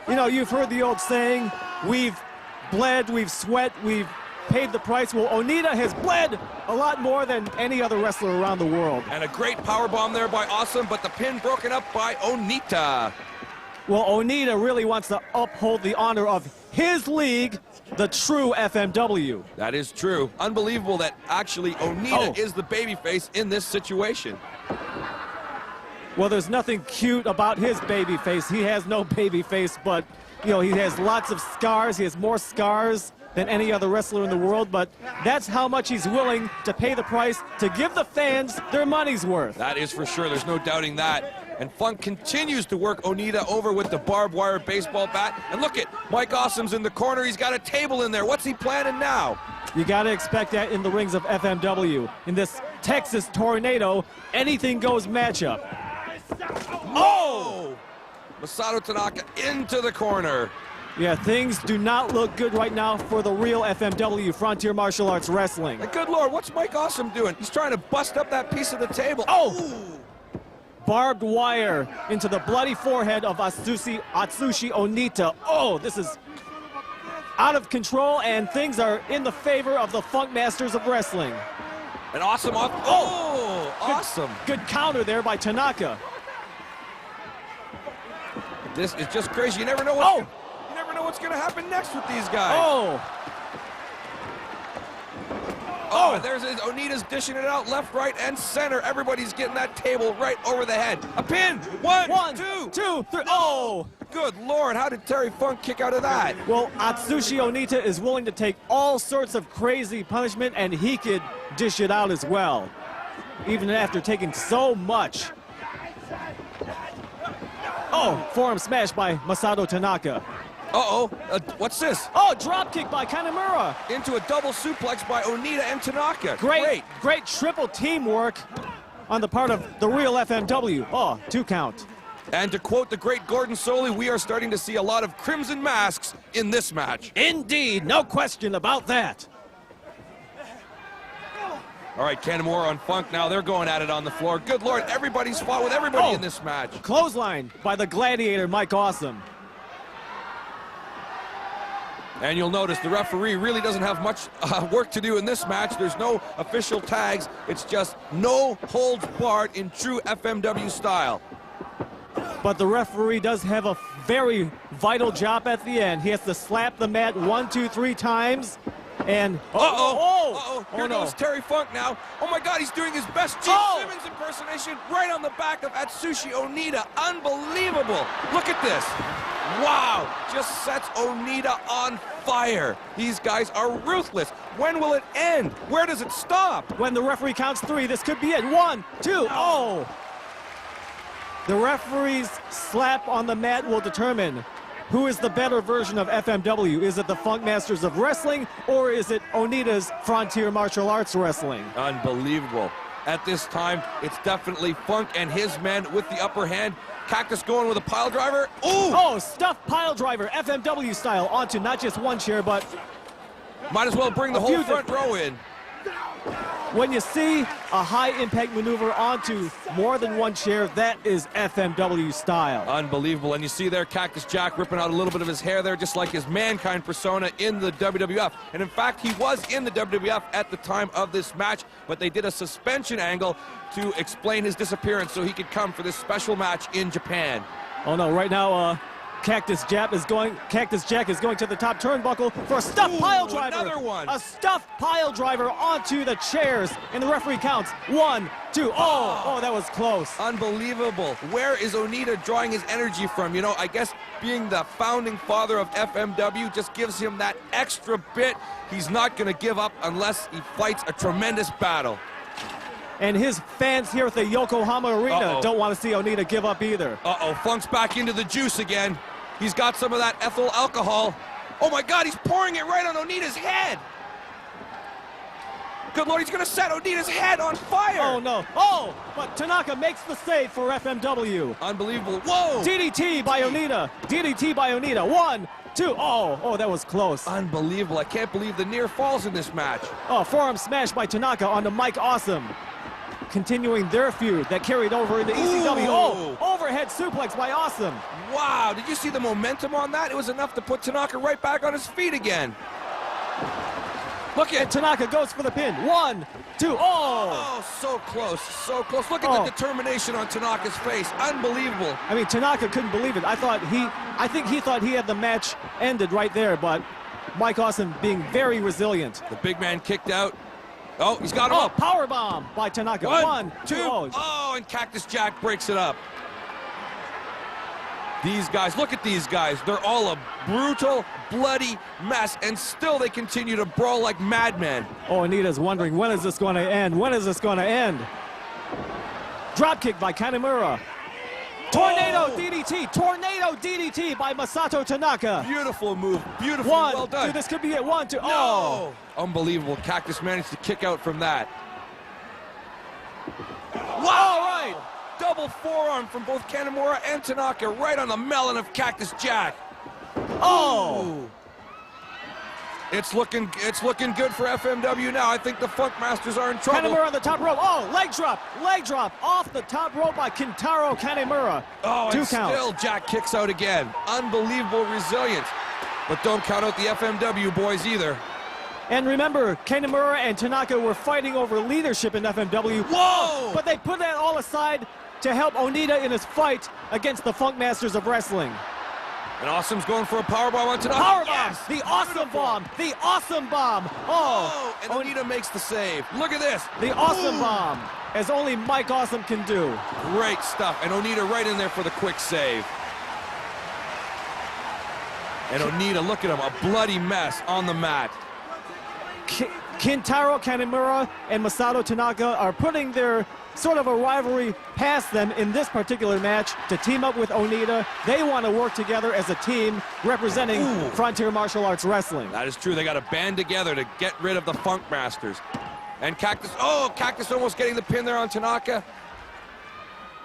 You know, you've heard the old saying, we've bled, we've sweat, we've paid the price. Well, Onita has bled a lot more than any other wrestler around the world. And a great powerbomb there by Awesome, but the pin broken up by Onita. Well, Onita really wants to uphold the honor of his league, the true FMW. That is true. Unbelievable that actually Onita is the babyface in this situation. Well, there's nothing cute about his baby face. He has no baby face, but, you know, he has lots of scars. He has more scars than any other wrestler in the world, but that's how much he's willing to pay the price to give the fans their money's worth. That is for sure. There's no doubting that. And Funk continues to work Onita over with the barbed wire baseball bat. And look at Mike Awesome's in the corner. He's got a table in there. What's he planning now? You got to expect that in the rings of FMW. In this Texas Tornado, anything goes matchup. Oh! Masato Tanaka into the corner. Yeah, things do not look good right now for the real FMW, Frontier Martial Arts Wrestling. And good Lord, what's Mike Awesome doing? He's trying to bust up that piece of the table. Oh! Ooh. Barbed wire into the bloody forehead of Atsushi Onita. Oh, this is out of control, and things are in the favor of the Funk Masters of Wrestling. And Awesome off. Oh! Awesome. Good counter there by Tanaka. This is just crazy. You never know what's going to happen next with these guys. Oh, there's Onita's dishing it out left, right, and center. Everybody's getting that table right over the head. A pin. One, two, three. Oh! Good Lord, how did Terry Funk kick out of that? Well, Atsushi Onita is willing to take all sorts of crazy punishment, and he could dish it out as well, even after taking so much. Oh, forearm smash by Masato Tanaka. Uh-oh, what's this? Oh, drop kick by Kanemaru. Into a double suplex by Onita and Tanaka. Great triple teamwork on the part of the real FMW. Oh, 2 count. And to quote the great Gordon Soley, we are starting to see a lot of crimson masks in this match. Indeed, no question about that. All right, Kanemaru on Funk now. They're going at it on the floor. Good Lord, everybody's fought with everybody in this match. Clothesline by the Gladiator, Mike Awesome. And you'll notice the referee really doesn't have much work to do in this match. There's no official tags. It's just no holds barred in true FMW style. But the referee does have a very vital job at the end. He has to slap the mat 1, 2, 3 times. And Here goes Terry Funk now. Oh my God, he's doing his best Gene Simmons impersonation right on the back of Atsushi Onita. Unbelievable. Look at this. Wow, just sets Onita on fire. These guys are ruthless. When will it end? Where does it stop? When the referee counts 3, this could be it. 1, 2, oh! The referee's slap on the mat will determine who is the better version of FMW. Is it the Funk Masters of Wrestling, or is it Onita's Frontier Martial Arts Wrestling? Unbelievable. At this time, it's definitely Funk and his men with the upper hand. Cactus going with a pile driver. Ooh! Oh, stuffed pile driver, FMW style, onto not just one chair, but might as well bring the whole front row in. When you see a high-impact maneuver onto more than one chair, that is FMW style. Unbelievable. And you see there Cactus Jack ripping out a little bit of his hair there, just like his Mankind persona in the WWF. And in fact, he was in the WWF at the time of this match, but they did a suspension angle to explain his disappearance so he could come for this special match in Japan. Oh no, right now, Cactus Jack is going to the top turnbuckle for a stuffed pile driver. Another one. A stuffed pile driver onto the chairs, and the referee counts 1, 2. Oh, that was close. Unbelievable. Where is Onita drawing his energy from? You know, I guess being the founding father of FMW just gives him that extra bit. He's not going to give up unless he fights a tremendous battle. And his fans here at the Yokohama Arena don't want to see Onita give up either. Funk's back into the juice again. He's got some of that ethyl alcohol. Oh my God, he's pouring it right on Onita's head. Good Lord, he's gonna set Onita's head on fire. Oh no, but Tanaka makes the save for FMW. Unbelievable, whoa. DDT by Onita, DDT by Onita, 1, 2, oh, that was close. Unbelievable, I can't believe the near falls in this match. Forearm smash by Tanaka onto Mike Awesome. Continuing their feud that carried over in the ECW. Overhead suplex by Awesome. Wow, did you see the momentum on that? It was enough to put Tanaka right back on his feet again. Look at And Tanaka goes for the pin. 1, 2, oh! Oh, so close, so close. Look at the determination on Tanaka's face. Unbelievable. I mean, Tanaka couldn't believe it. I think he thought he had the match ended right there, but Mike Awesome being very resilient. The big man kicked out. Oh, he's got him Oh, up. power bomb by Tanaka. 1, 2, oh. Oh, and Cactus Jack breaks it up. These guys, look at these guys. They're all a brutal, bloody mess, and still they continue to brawl like madmen. Oh, Anita's wondering, when is this going to end? When is this going to end? Drop kick by Kanemura. Tornado DDT. Tornado DDT by Masato Tanaka. Beautiful move. Beautiful. 1, well done. 2, this could be it. 1, 2, No! oh! Unbelievable. Cactus managed to kick out from that. Wow! All right! Double forearm from both Kanemura and Tanaka right on the melon of Cactus Jack. Oh! It's looking good for FMW now. I think the Funk Masters are in trouble. Kanemura on the top rope. Oh, leg drop off the top rope by Kintaro Kanemura. Oh, 2 and count. still Jack kicks out again. Unbelievable resilience. But don't count out the FMW boys either. And remember, Kanemura and Tanaka were fighting over leadership in FMW. Whoa! But they put that all aside to help Onita in his fight against the Funk Masters of Wrestling. And Awesome's going for a powerbomb on Tanaka. Powerbomb! Yes! The awesome bomb! The awesome bomb! Oh, Oh! and Onita makes the save. Look at this. The awesome Boom! bomb, as only Mike Awesome can do. Great stuff. And Onita right in there for the quick save. And Onita, look at him, a bloody mess on the mat. Kintaro Kanemura and Masato Tanaka are putting their sort of a rivalry past them in this particular match to team up with Onita. They want to work together as a team representing Frontier Martial Arts Wrestling. That is true. They got to band together to get rid of the Funk Masters. And Cactus, oh, Cactus almost getting the pin there on Tanaka.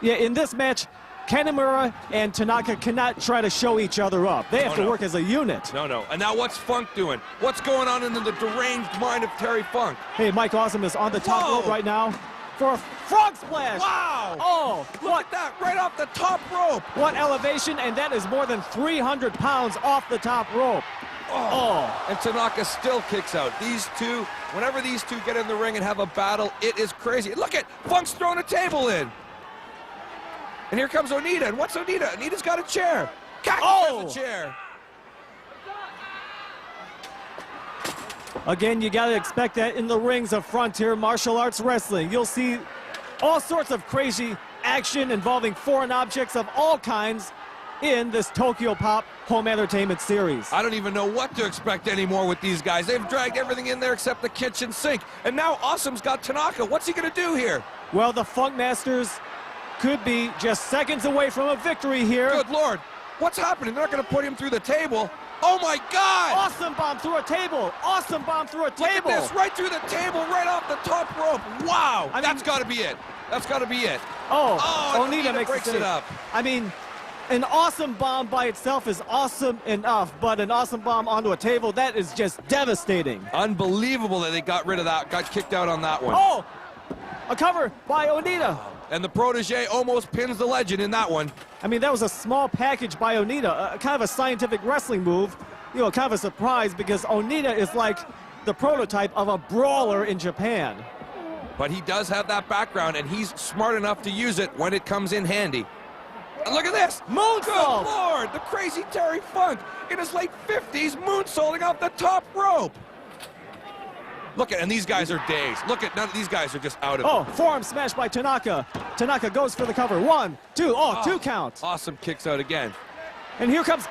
Yeah, in this match, Kanemura and Tanaka cannot try to show each other up. They have to work as a unit. No. And now what's Funk doing? What's going on in the deranged mind of Terry Funk? Hey, Mike Awesome is on the top rope right now for a frog splash. Wow! Oh, Look at that, right off the top rope. what elevation, and that is more than 300 pounds off the top rope. Oh. And Tanaka still kicks out. These two, whenever these two get in the ring and have a battle, it is crazy. Look at Funk's throwing a table in. And here comes Onita. And what's Onita? Onita's got a chair. Cactus has a chair. Again, you got to expect that in the rings of Frontier Martial Arts Wrestling. You'll see all sorts of crazy action involving foreign objects of all kinds in this Tokyo Pop Home Entertainment Series. I don't even know what to expect anymore with these guys. They've dragged everything in there except the kitchen sink. And now Awesome's got Tanaka. What's he going to do here? Well, the Funk Masters could be just seconds away from a victory here. Good Lord. What's happening? They're not going to put him through the table. Oh, my God. Awesome bomb through a table. Awesome bomb through a table. Look at this. Right through the table, right off the top rope. Wow. That's got to be it. That's got to be it. Oh, and Onita makes breaks the save. it up. I mean, an awesome bomb by itself is awesome enough, but an awesome bomb onto a table, that is just devastating. Unbelievable that they got rid of that, got kicked out on that one. Oh, a cover by Onita. And the protege almost pins the legend in that one. I mean, that was a small package by Onita, kind of a scientific wrestling move. You know, kind of a surprise because Onita is like the prototype of a brawler in Japan. But he does have that background, and he's smart enough to use it when it comes in handy. And look at this! Moonsault! Good Lord! The crazy Terry Funk in his late 50s moonsaulting off the top rope. Look at, and these guys are dazed. Look at, none of these guys are just out of it. Oh, forearm smash by Tanaka. Tanaka goes for the cover. 1, 2, two count. Awesome kicks out again. And here comes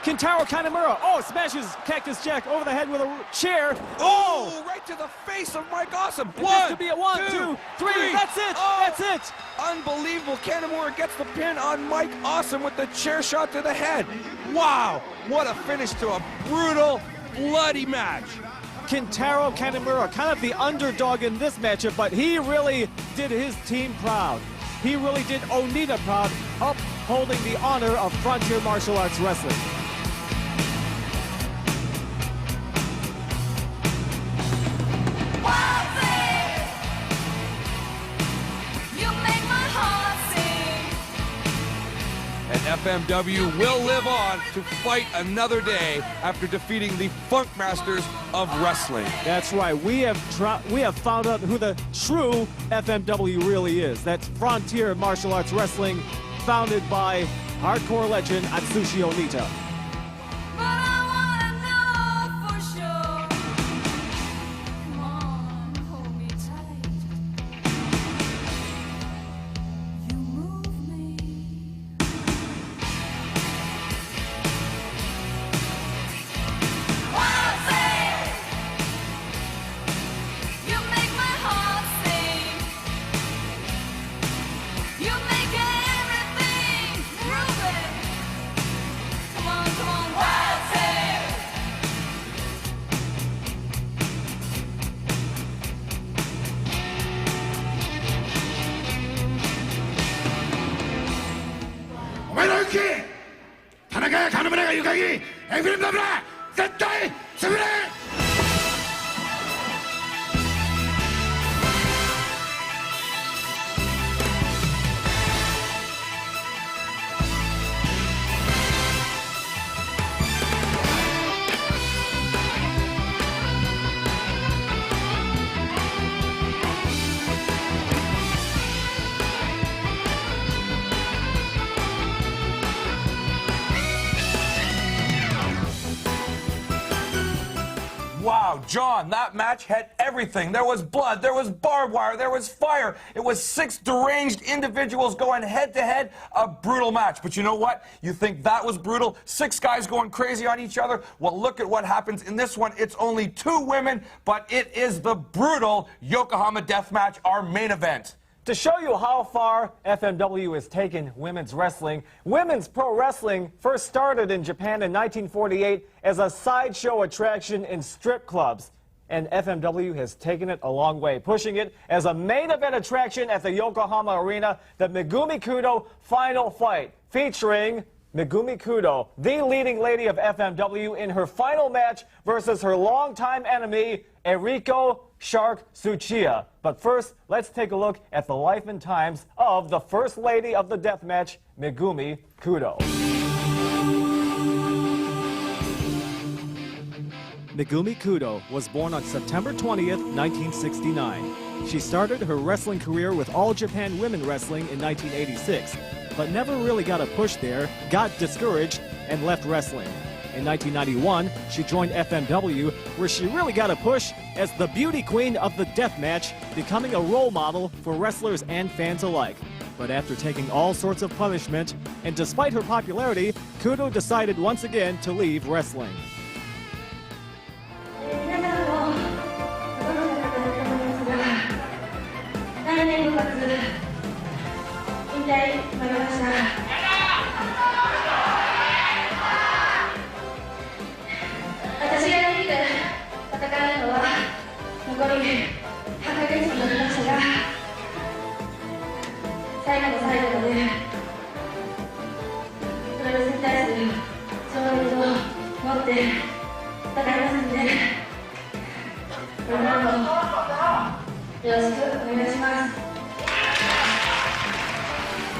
Kintaro Kanemura. Oh, smashes Cactus Jack over the head with a chair. Oh, right to the face of Mike Awesome. This could be a 1, 2, 3. That's it. Oh. That's it. Unbelievable. Kanemura gets the pin on Mike Awesome with the chair shot to the head. Wow, what a finish to a brutal, bloody match. Kintaro Kanemura, kind of the underdog in this matchup, but he really did his team proud. He really did Onita proud, upholding the honor of Frontier Martial Arts Wrestling. And FMW will live on to fight another day after defeating the Funk Masters of Wrestling. That's right. We have found out who the true FMW really is. That's Frontier Martial Arts Wrestling, founded by hardcore legend Atsushi Onita. FMW 絶対潰れWow, John, that match had everything. There was blood, there was barbed wire, there was fire. It was 6 deranged individuals going head-to-head, a brutal match. But you know what? You think that was brutal? 6 guys going crazy on each other? Well, look at what happens in this one. It's only 2 women, but it is the brutal Yokohama Death Match, our main event. To show you how far FMW has taken women's wrestling, women's pro wrestling first started in Japan in 1948 as a sideshow attraction in strip clubs. And FMW has taken it a long way, pushing it as a main event attraction at the Yokohama Arena, the Megumi Kudo Final Fight, featuring Megumi Kudo, the leading lady of FMW, in her final match versus her longtime enemy, Eriko Shark Tsuchiya. But first, let's take a look at the life and times of the first lady of the death match, Megumi Kudo. Megumi Kudo was born on September 20th, 1969. She started her wrestling career with All Japan Women Wrestling in 1986, but never really got a push there, got discouraged, and left wrestling. In 1991, she joined FMW, where she really got a push as the beauty queen of the death match, becoming a role model for wrestlers and fans alike. But after taking all sorts of punishment, and despite her popularity, Kudo decided once again to leave wrestling.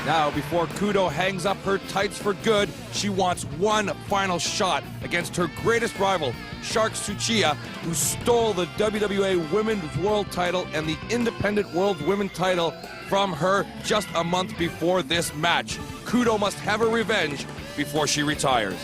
Now, before Kudo hangs up her tights for good, she wants one final shot against her greatest rival, Shark Tsuchiya, who stole the WWA Women's World title and the Independent World Women title from her just a month before this match. Kudo must have her revenge before she retires.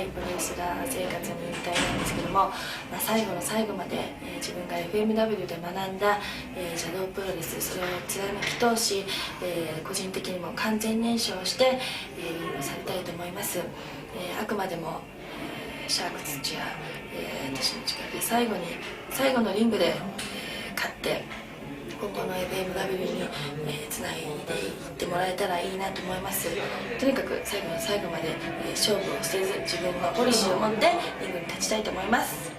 いプロレスラー生活の引退なんですけども、最後の最後まで、自分が FMW で学んだ、邪道プロレス、それを貫き通し、個人的にも完全燃焼して、去りたいと思います。あくまでも、シャーク土屋、私の力で最後のリングで、勝って今後の FMW に、つないでいってもらえたらいいなと思います。とにかく最後の最後まで、勝負をせず自分のポリシーを持ってリングに立ちたいと思います。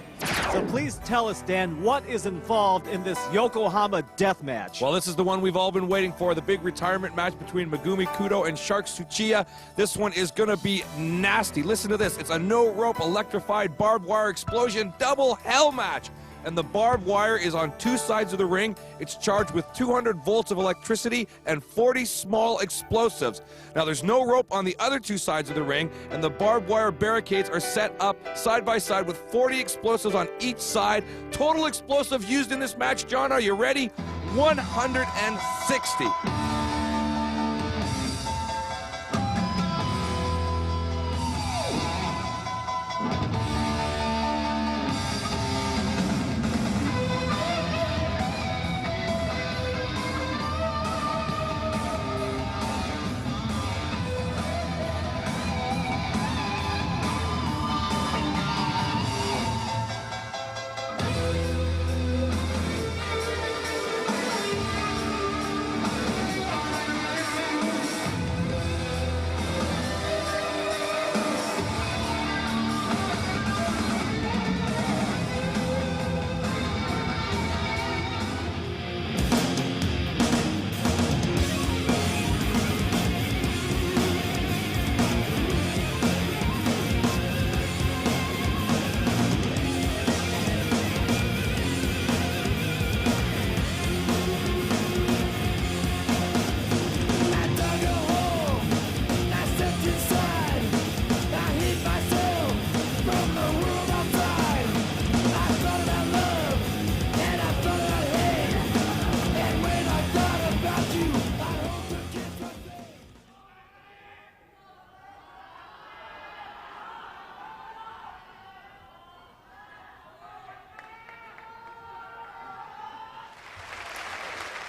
So please tell us, Dan, what is involved in this Yokohama Death Match? Well, this is the one we've all been waiting for, the big retirement match between Megumi Kudo and Shark Tsuchiya. This one is going to be nasty. Listen to this. It's a no-rope electrified barbed wire explosion double hell match. And the barbed wire is on two sides of the ring. It's charged with 200 volts of electricity and 40 small explosives. Now, there's no rope on the other two sides of the ring, and the barbed wire barricades are set up side by side with 40 explosives on each side. Total explosive used in this match, John, are you ready? 160.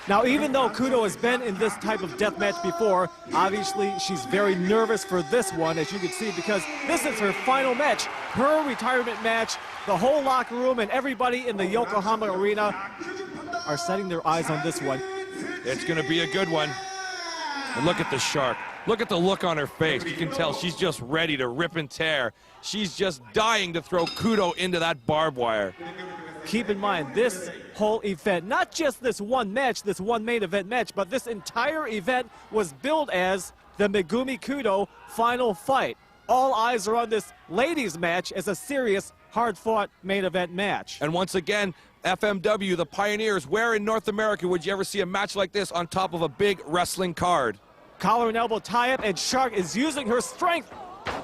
Now, even though Kudo has been in this type of death match before, obviously she's very nervous for this one, as you can see, because this is her final match, her retirement match. The whole locker room and everybody in the Yokohama arena are setting their eyes on this one. It's going to be a good one. And look at the Shark. Look at the look on her face. You can tell she's just ready to rip and tear. She's just dying to throw Kudo into that barbed wire. Keep in mind, this whole event, not just this one match, this one main event match, but this entire event was billed as the Megumi Kudo final fight. All eyes are on this ladies match as a serious, hard-fought main event match. And once again, FMW, the pioneers, where in North America would you ever see a match like this on top of a big wrestling card? Collar and elbow tie-up, and Shark is using her strength.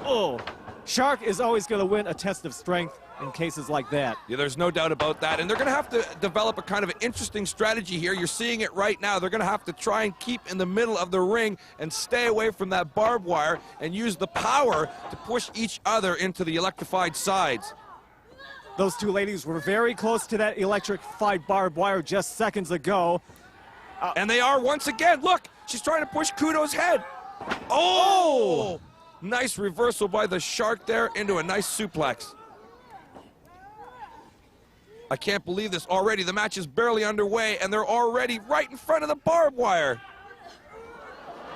Oh, Shark is always going to win a test of strength in cases like that. Yeah, there's no doubt about that. And they're going to have to develop a kind of an interesting strategy here. You're seeing it right now. They're going to have to try and keep in the middle of the ring and stay away from that barbed wire and use the power to push each other into the electrified sides. Those two ladies were very close to that electrified barbed wire just seconds ago. And they are once again. Look, she's trying to push Kudo's head. Oh! Nice reversal by the Shark there into a nice suplex. I can't believe this already. The match is barely underway, and they're already right in front of the barbed wire.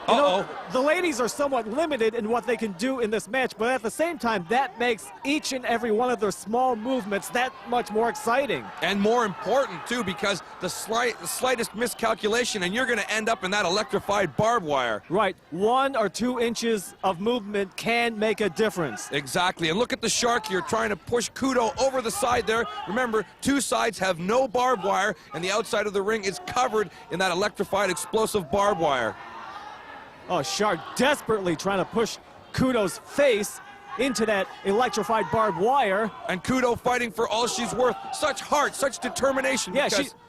You know, the ladies are somewhat limited in what they can do in this match, but at the same time, that makes each and every one of their small movements that much more exciting. And more important, too, because the slightest miscalculation, and you're going to end up in that electrified barbed wire. Right. 1 or 2 inches of movement can make a difference. Exactly. And look at the Shark here trying to push Kudo over the side there. Remember, two sides have no barbed wire, and the outside of the ring is covered in that electrified explosive barbed wire. Oh, Shark desperately trying to push Kudo's face into that electrified barbed wire. And Kudo fighting for all she's worth. Such heart, such determination. Yeah,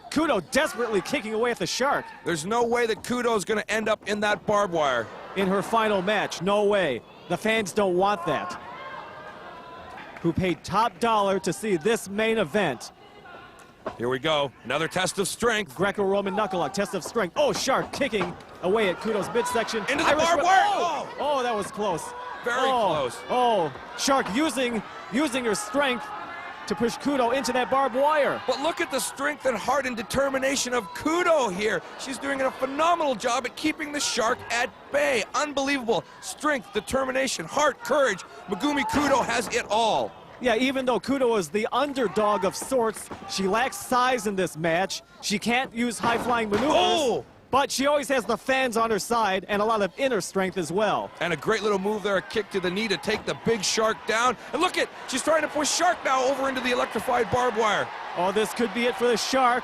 Kudo desperately kicking away at the Shark. There's no way that Kudo's going to end up in that barbed wire. In her final match, no way. The fans don't want that. who paid top dollar to see this main event. Here we go. Another test of strength. Greco-Roman knuckle-lock, test of strength. Oh, Shark kicking away at Kudo's midsection. Into the Irish barbed whip. wire. Oh, oh, that was close. Very close. Oh, Shark using her strength to push Kudo into that barbed wire. But look at the strength and heart and determination of Kudo here. She's doing a phenomenal job at keeping the Shark at bay. Unbelievable. Strength, determination, heart, courage. Megumi Kudo has it all. Yeah, even though Kudo is the underdog of sorts, she lacks size in this match. She can't use high-flying maneuvers. Oh! But she always has the fans on her side and a lot of inner strength as well. And a great little move there, a kick to the knee to take the big Shark down. And look at, she's trying to push Shark now over into the electrified barbed wire. Oh, this could be it for the Shark.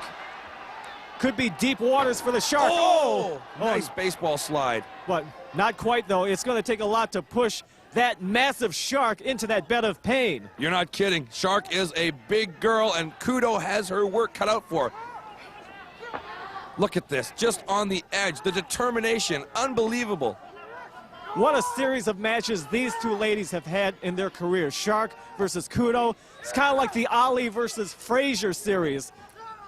Could be deep waters for the Shark. Oh! Nice baseball slide. But not quite, though. It's going to take a lot to push that massive Shark into that bed of pain. You're not kidding. Shark is a big girl, and Kudo has her work cut out for her. Look at this, just on the edge, the determination, unbelievable. What a series of matches these two ladies have had in their careers. Shark versus Kudo. It's kind of like the Ali versus Frazier series,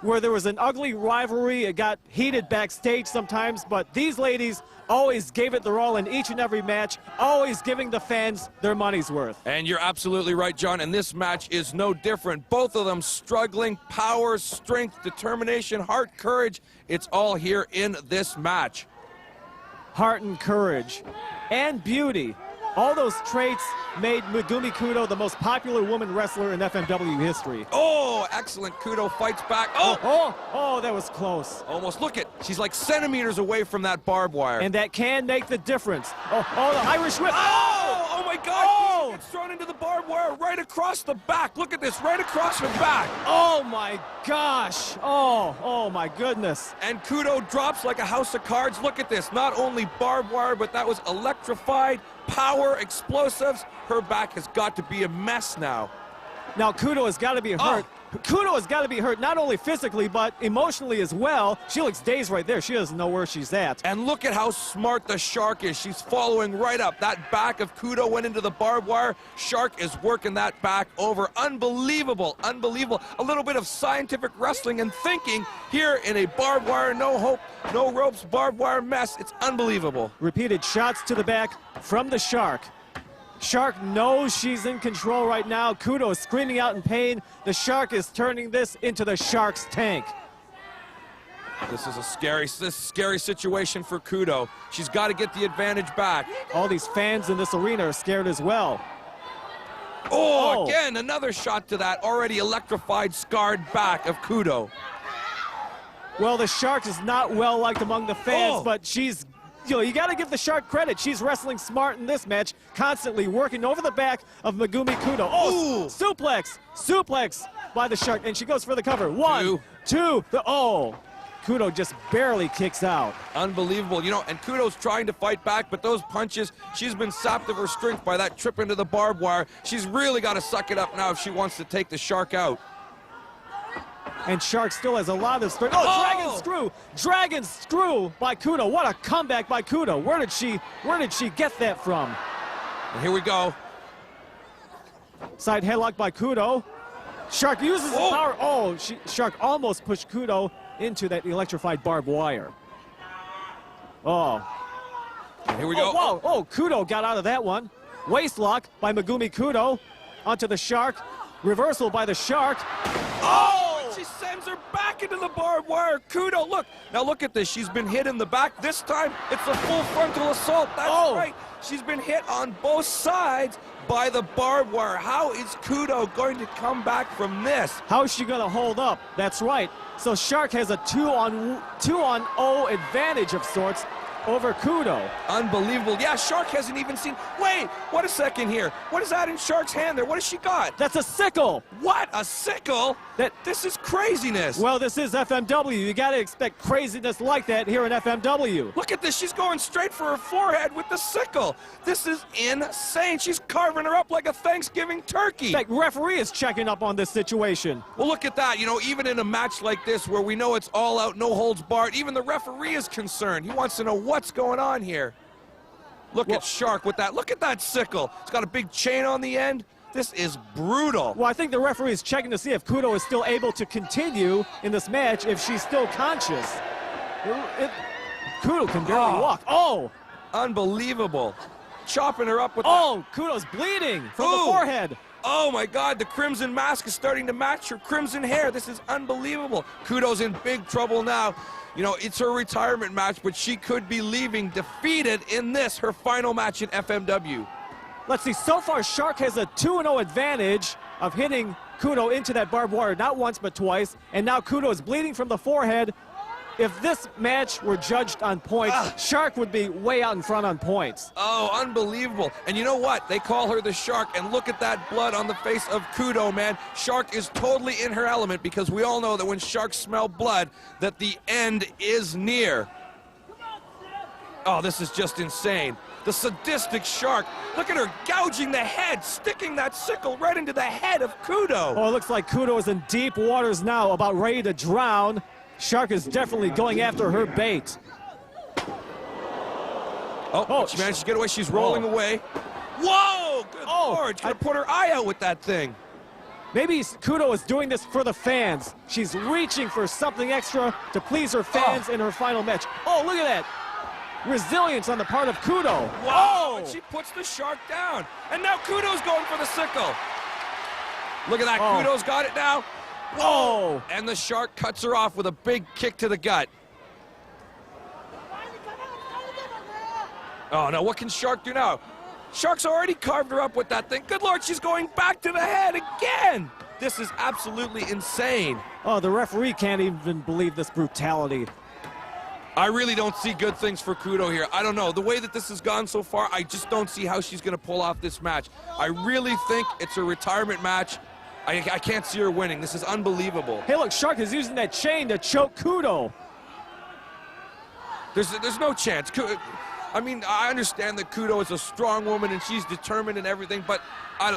where there was an ugly rivalry. It got heated backstage sometimes, but these ladies always gave it their all in each and every match, always giving the fans their money's worth. And you're absolutely right, John, and this match is no different. Both of them struggling, power, strength, determination, heart, courage. It's all here in this match. Heart and courage and beauty. All those traits made Megumi Kudo the most popular woman wrestler in FMW history. Oh, excellent. Kudo fights back. Oh, that was close. Almost. Look at, she's like centimeters away from that barbed wire. And that can make the difference. Oh, the Irish whip. Oh my God! Oh! Gets thrown into the barbed wire right across the back. Look at this, right across her back. Oh my gosh. Oh my goodness. And Kudo drops like a house of cards. Look at this. Not only barbed wire, but that was electrified, power, explosives. Her back has got to be a mess now. Now Kudo has got to be hurt. Kudo has got to be hurt not only physically, but emotionally as well. She looks dazed right there. She doesn't know where she's at. And look at how smart the Shark is. She's following right up. That back of Kudo went into the barbed wire. Shark is working that back over. Unbelievable, unbelievable. A little bit of scientific wrestling and thinking here in a barbed wire, no hope, no ropes, barbed wire mess. It's unbelievable. Repeated shots to the back from the Shark. Shark knows she's in control right now. Kudo is screaming out in pain. The Shark is turning this into the Shark's tank. This is a scary situation for Kudo. She's got to get the advantage back. All these fans in this arena are scared as well. Oh, again, another shot to that already electrified, scarred back of Kudo. Well, the Shark is not well liked among the fans, but she's, you got to give the Shark credit. She's wrestling smart in this match, constantly working over the back of Megumi Kudo. Oh, suplex by the Shark, and she goes for the cover. One, two, Kudo just barely kicks out. Unbelievable, and Kudo's trying to fight back, but those punches, she's been sapped of her strength by that trip into the barbed wire. She's really got to suck it up now if she wants to take the Shark out. And Shark still has a lot of strength. Dragon screw by Kudo. What a comeback by Kudo. Where did she get that from? And here we go. Side headlock by Kudo. Shark uses the power. Shark almost pushed Kudo into that electrified barbed wire. And here we go. Kudo got out of that one. Waist lock by Megumi Kudo onto the Shark. Reversal by the Shark. She sends her back into the barbed wire. Kudo, look at this. She's been hit in the back. This time, it's a full frontal assault. That's right. She's been hit on both sides by the barbed wire. How is Kudo going to come back from this? How is she going to hold up? That's right. So Shark has a 2-on-0 advantage of sorts over Kudo. Unbelievable. Yeah, Shark hasn't even seen. Wait, what a second here. What is that in Shark's hand there? What has she got? That's a sickle. What? A sickle? This is craziness. Well, this is FMW. You got to expect craziness like that here in FMW. Look at this. She's going straight for her forehead with the sickle. This is insane. She's carving her up like a Thanksgiving turkey. In fact, referee is checking up on this situation. Well, look at that. Even in a match like this where we know it's all out, no holds barred, even the referee is concerned. He wants to know what's going on here. Look at Shark with that. Look at that sickle. It's got a big chain on the end. This is brutal. Well, I think the referee is checking to see if Kudo is still able to continue in this match, if she's still conscious. Kudo can barely walk. Oh! Unbelievable. Chopping her up with Oh, Kudo's bleeding from the forehead. Oh my God, the crimson mask is starting to match her crimson hair. This is unbelievable. Kudo's in big trouble now. You know, it's her retirement match, but she could be leaving defeated in this, her final match in FMW. Let's see, so far Shark has a 2-0 advantage of hitting Kudo into that barbed wire, not once but twice, and now Kudo is bleeding from the forehead. If this match were judged on points, Shark would be way out in front on points. Oh, unbelievable. And you know what? They call her the Shark, and look at that blood on the face of Kudo, man. Shark is totally in her element, because we all know that when sharks smell blood, that the end is near. Oh, this is just insane. The sadistic Shark. Look at her gouging the head, sticking that sickle right into the head of Kudo. Oh, it looks like Kudo is in deep waters now, about ready to drown. Shark is definitely going after her bait. Oh, she managed to get away. She's rolling away. Whoa! Good Lord. She's going to put her eye out with that thing. Maybe Kudo is doing this for the fans. She's reaching for something extra to please her fans in her final match. Oh, look at that. Resilience on the part of Kudo. Wow! And she puts the Shark down. And now Kudo's going for the sickle. Look at that. Kudo's got it now. Whoa! And the Shark cuts her off with a big kick to the gut. Oh, now what can Shark do now? Shark's already carved her up with that thing. Good Lord, she's going back to the head again. This is absolutely insane. Oh, the referee can't even believe this brutality. I really don't see good things for Kudo here. I don't know. The way that this has gone so far, I just don't see how she's going to pull off this match. I really think it's a retirement match. I can't see her winning. This is unbelievable. Hey, look, Shark is using that chain to choke Kudo. There's no chance. I mean, I understand that Kudo is a strong woman and she's determined and everything, but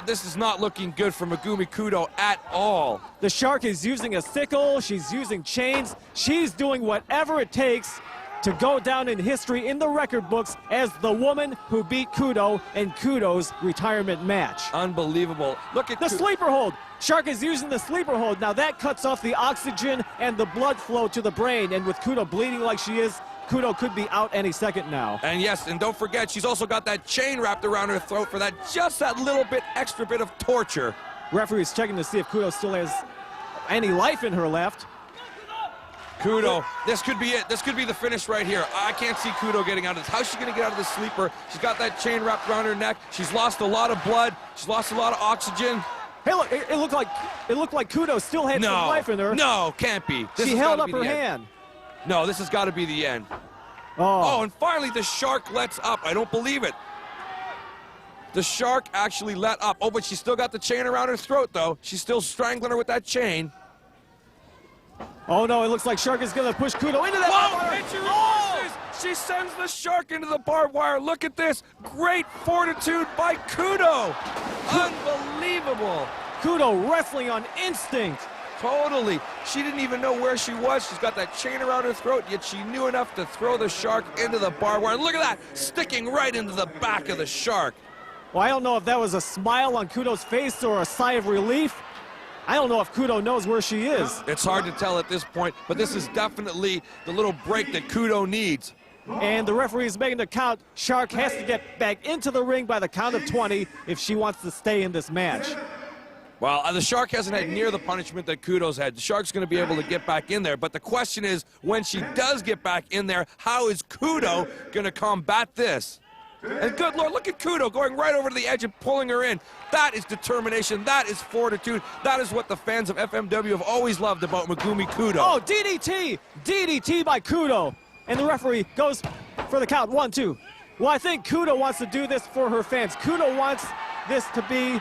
this is not looking good for Megumi Kudo at all. The Shark is using a sickle. She's using chains. She's doing whatever it takes to go down in history in the record books as the woman who beat Kudo in Kudo's retirement match. Unbelievable. Look at the sleeper hold. Shark is using the sleeper hold. Now that cuts off the oxygen and the blood flow to the brain, and with Kudo bleeding like she is, Kudo could be out any second now. And yes, and don't forget, she's also got that chain wrapped around her throat for just that little bit extra bit of torture. Referee's checking to see if Kudo still has any life in her left. Kudo, this could be it. This could be the finish right here. I can't see Kudo getting out of this. How's she going to get out of this sleeper? She's got that chain wrapped around her neck. She's lost a lot of blood. She's lost a lot of oxygen. Hey, look, it looked like Kudo still had some life in her. No, can't be. She held up her hand. No, this has got to be the end. Oh, and finally the Shark lets up. I don't believe it. The Shark actually let up. Oh, but she's still got the chain around her throat, though. She's still strangling her with that chain. Oh, no, it looks like Shark is going to push Kudo into that barbed wire. And she reverses. She sends the Shark into the barbed wire. Look at this. Great fortitude by Kudo. Unbelievable. Kudo wrestling on instinct. Totally. She didn't even know where she was. She's got that chain around her throat, yet she knew enough to throw the Shark into the barbed wire. Look at that, sticking right into the back of the Shark. Well, I don't know if that was a smile on Kudo's face or a sigh of relief. I don't know if Kudo knows where she is. It's hard to tell at this point, but this is definitely the little break that Kudo needs. And the referee is making the count. Shark has to get back into the ring by the count of 20 if she wants to stay in this match. Well, the Shark hasn't had near the punishment that Kudo's had. The Shark's going to be able to get back in there, but the question is, when she does get back in there, how is Kudo going to combat this? And good Lord, look at Kudo going right over to the edge and pulling her in. That is determination. That is fortitude. That is what the fans of FMW have always loved about Megumi Kudo. Oh, DDT! DDT by Kudo. And the referee goes for the count. 1, 2. Well, I think Kudo wants to do this for her fans. Kudo wants this to be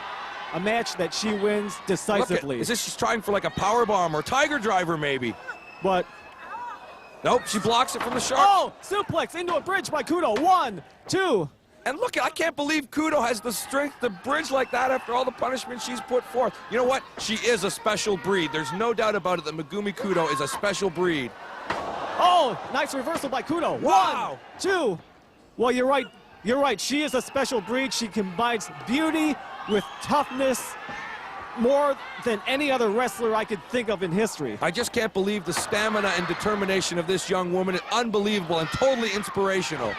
a match that she wins decisively. Is this she's trying for like a power bomb or tiger driver maybe? But nope, she blocks it from the Shark. Oh, suplex into a bridge by Kudo. 1, 2. And look, I can't believe Kudo has the strength to bridge like that after all the punishment she's put forth. You know what? She is a special breed. There's no doubt about it that Megumi Kudo is a special breed. Oh, nice reversal by Kudo. Wow. 1, 2. Well, you're right. You're right. She is a special breed. She combines beauty with toughness more than any other wrestler I could think of in history. I just can't believe the stamina and determination of this young woman. It's unbelievable and totally inspirational.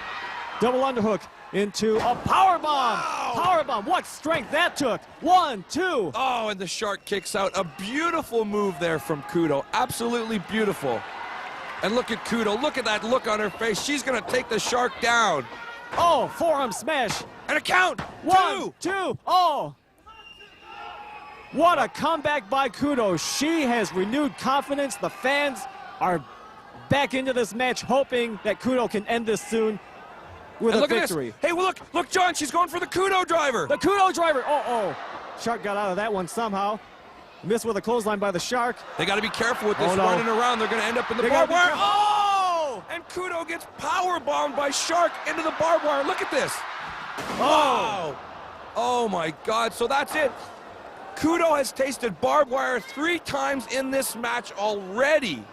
Double underhook into a power bomb. Power bomb. What strength that took. 1, 2. Oh, and the Shark kicks out. A beautiful move there from Kudo. Absolutely beautiful. And look at Kudo. Look at that look on her face. She's going to take the Shark down. Oh, forearm smash. And a count. 1, 2. Oh. What a comeback by Kudo. She has renewed confidence. The fans are back into this match, hoping that Kudo can end this soon with And a look victory. at this. Hey, well, look, John, she's going for the Kudo driver. The Kudo driver. Oh. Shark got out of that one somehow. Missed with a clothesline by the Shark. They got to be careful with this no. running around. They're going to end up in the They barbed gotta be wire. careful. Oh! And Kudo gets power bombed by Shark into the barbed wire. Look at this. Oh! Oh my God! So that's it. Kudo has tasted barbed wire 3 times in this match already.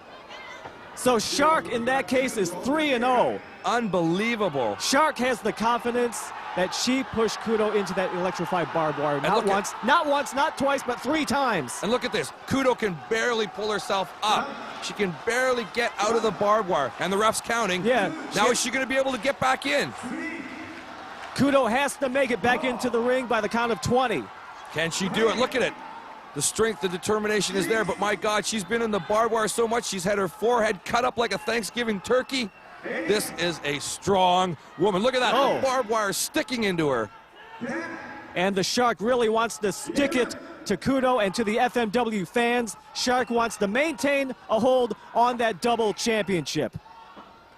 So Shark in that case is 3-0. Unbelievable. Shark has the confidence that she pushed Kudo into that electrified barbed wire. Not once, not twice, but 3 times. And look at this. Kudo can barely pull herself up. She can barely get out of the barbed wire. And the ref's counting. Yeah. Now is she going to be able to get back in? Kudo has to make it back into the ring by the count of 20. Can she do it? Look at it. The strength, the determination is there, but my God, she's been in the barbed wire so much, she's had her forehead cut up like a Thanksgiving turkey. This is a strong woman. Look at that, Oh. the barbed wire sticking into her. And the Shark really wants to stick it to Kudo and to the FMW fans. Shark wants to maintain a hold on that double championship.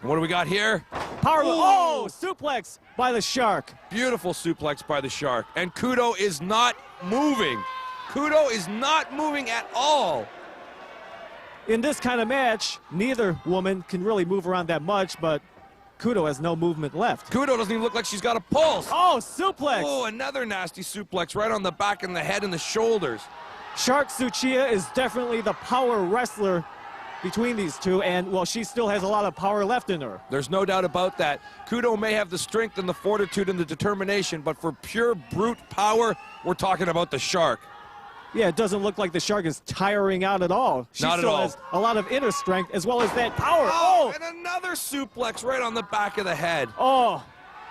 And what do we got here? Power, oh, suplex by the Shark. Beautiful suplex by the Shark. And Kudo is not moving. Kudo is not moving at all. In this kind of match, neither woman can really move around that much, but Kudo has no movement left. Kudo doesn't even look like she's got a pulse. Oh, suplex! Oh, another nasty suplex right on the back and the head and the shoulders. Shark Tsuchiya is definitely the power wrestler between these two, and, well, she still has a lot of power left in her. There's no doubt about that. Kudo may have the strength and the fortitude and the determination, but for pure brute power, we're talking about the Shark. Yeah, it doesn't look like the Shark is tiring out at all. She Not at still all. has a lot of inner strength as well as that power. Oh, and another suplex right on the back of the head. Oh,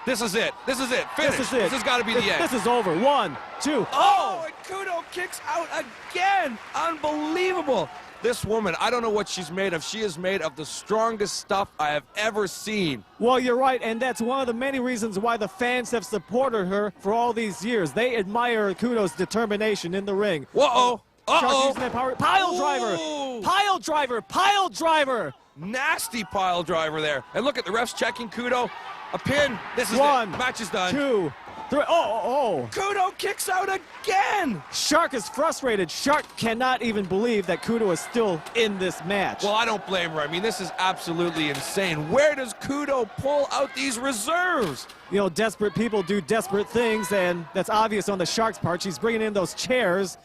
This is it. This is it. Finish. this is it. This has got to be the end. This is over. 1, 2. Oh, and Kudo kicks out again. Unbelievable. This woman, I don't know what she's made of. She is made of the strongest stuff I have ever seen. Well, you're right, and that's one of the many reasons why the fans have supported her for all these years. They admire Kudo's determination in the ring. Uh-oh. Shark Uh-oh. using that power. Pile driver! Ooh. Pile driver! Pile driver! Nasty pile driver there. And look at the refs checking Kudo. A pin. This is 1, it. Match is done. 2, 3. Oh. Kudo kicks out again. Shark is frustrated. Shark cannot even believe that Kudo is still in this match. Well, I don't blame her. I mean, this is absolutely insane. Where does Kudo pull out these reserves? You know, desperate people do desperate things, and that's obvious on the Shark's part. She's bringing in those chairs.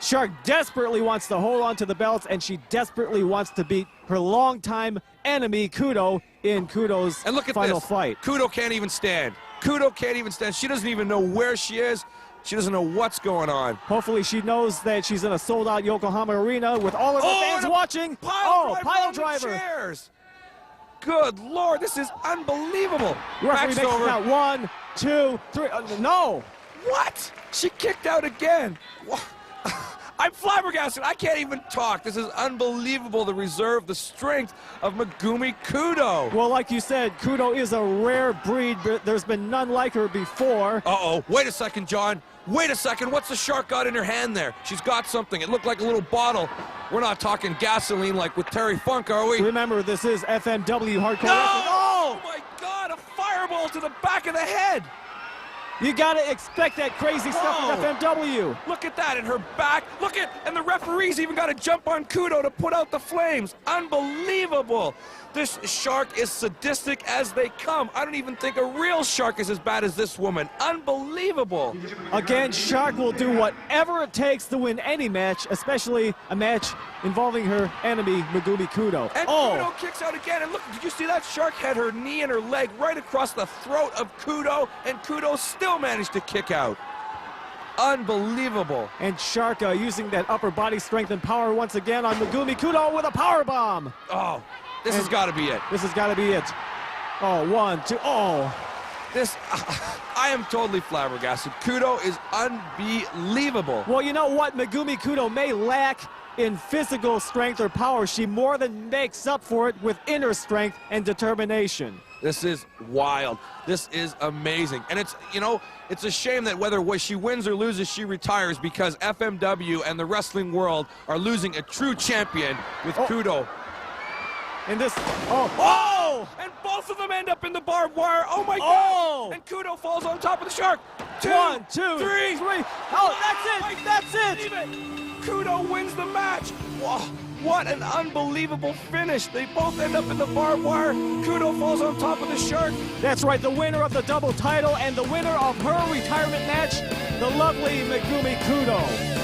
Shark desperately wants to hold on to the belts, and she desperately wants to beat her longtime enemy, Kudo, in Kudo's And look at final this. fight. Kudo can't even stand. Kudo can't even stand. She doesn't even know where she is. She doesn't know what's going on. Hopefully she knows that she's in a sold-out Yokohama arena with all of the fans and a watching. Pile Pile driver. driver. On the chairs. Good Lord, this is unbelievable. Referee Match's makes it over. count. 1, 2, 3. No. What? She kicked out again. I'm flabbergasted. I can't even talk. This is unbelievable. The reserve, the strength of Megumi Kudo. Well, like you said, Kudo is a rare breed, but there's been none like her before. Uh-oh. Wait a second, John. Wait a second. What's the Shark got in her hand there? She's got something. It looked like a little bottle. We're not talking gasoline like with Terry Funk, are we? Remember, this is FMW Hardcore No! Wrestling. Oh, my God. A fireball to the back of the head. You gotta expect that crazy stuff Whoa. from FMW. Look at that in her back. Look at, and the referee's even got to jump on Kudo to put out the flames. Unbelievable. This Shark is sadistic as they come. I don't even think a real Shark is as bad as this woman. Unbelievable. Again, Shark will do whatever it takes to win any match, especially a match involving her enemy, Megumi Kudo. And Kudo kicks out again. And look, did you see that? Shark had her knee and her leg right across the throat of Kudo, and Kudo still managed to kick out. Unbelievable. And Sharka using that upper body strength and power once again on Megumi Kudo with a power bomb. Oh, this has got to be it. This has got to be it. Oh, 1, 2, oh. This, I am totally flabbergasted. Kudo is unbelievable. Well, you know what? Megumi Kudo may lack in physical strength or power. She more than makes up for it with inner strength and determination. This is wild. This is amazing. And it's, you know, it's a shame that whether she wins or loses, she retires, because FMW and the wrestling world are losing a true champion with Kudo. And this, Oh! And both of them end up in the barbed wire. Oh my God! And Kudo falls on top of the shark. 1, 2, 3. 3. Oh, that's it! That's it! Kudo wins the match. Whoa, what an unbelievable finish. They both end up in the barbed wire. Kudo falls on top of the shark. That's right, the winner of the double title and the winner of her retirement match, the lovely Megumi Kudo.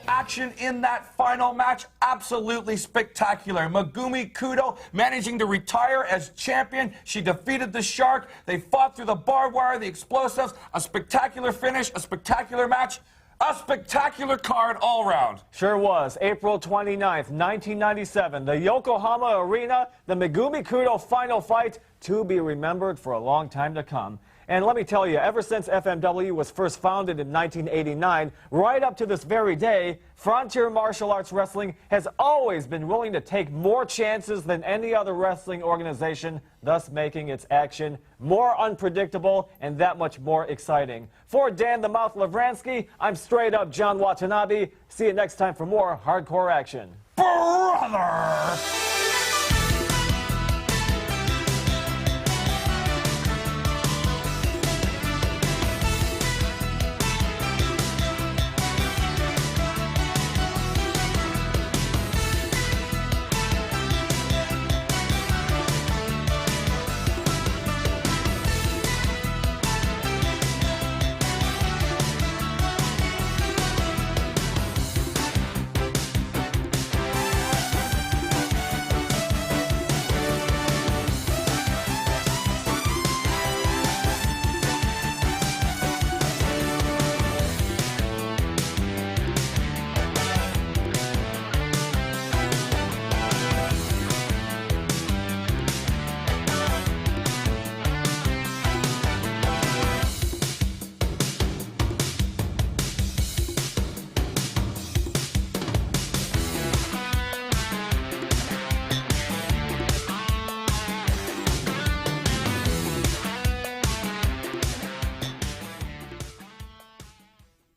Action in that final match, absolutely spectacular. Megumi Kudo managing to retire as champion. She defeated the Shark. They fought through the barbed wire, the explosives, a spectacular finish, a spectacular match, a spectacular card all around. Sure was. April 29th, 1997, the Yokohama Arena, the Megumi Kudo final fight, to be remembered for a long time to come. And let me tell you, ever since FMW was first founded in 1989, right up to this very day, Frontier Martial Arts Wrestling has always been willing to take more chances than any other wrestling organization, thus making its action more unpredictable and that much more exciting. For Dan the Mouth Lavransky, I'm straight up John Watanabe. See you next time for more hardcore action. Brother!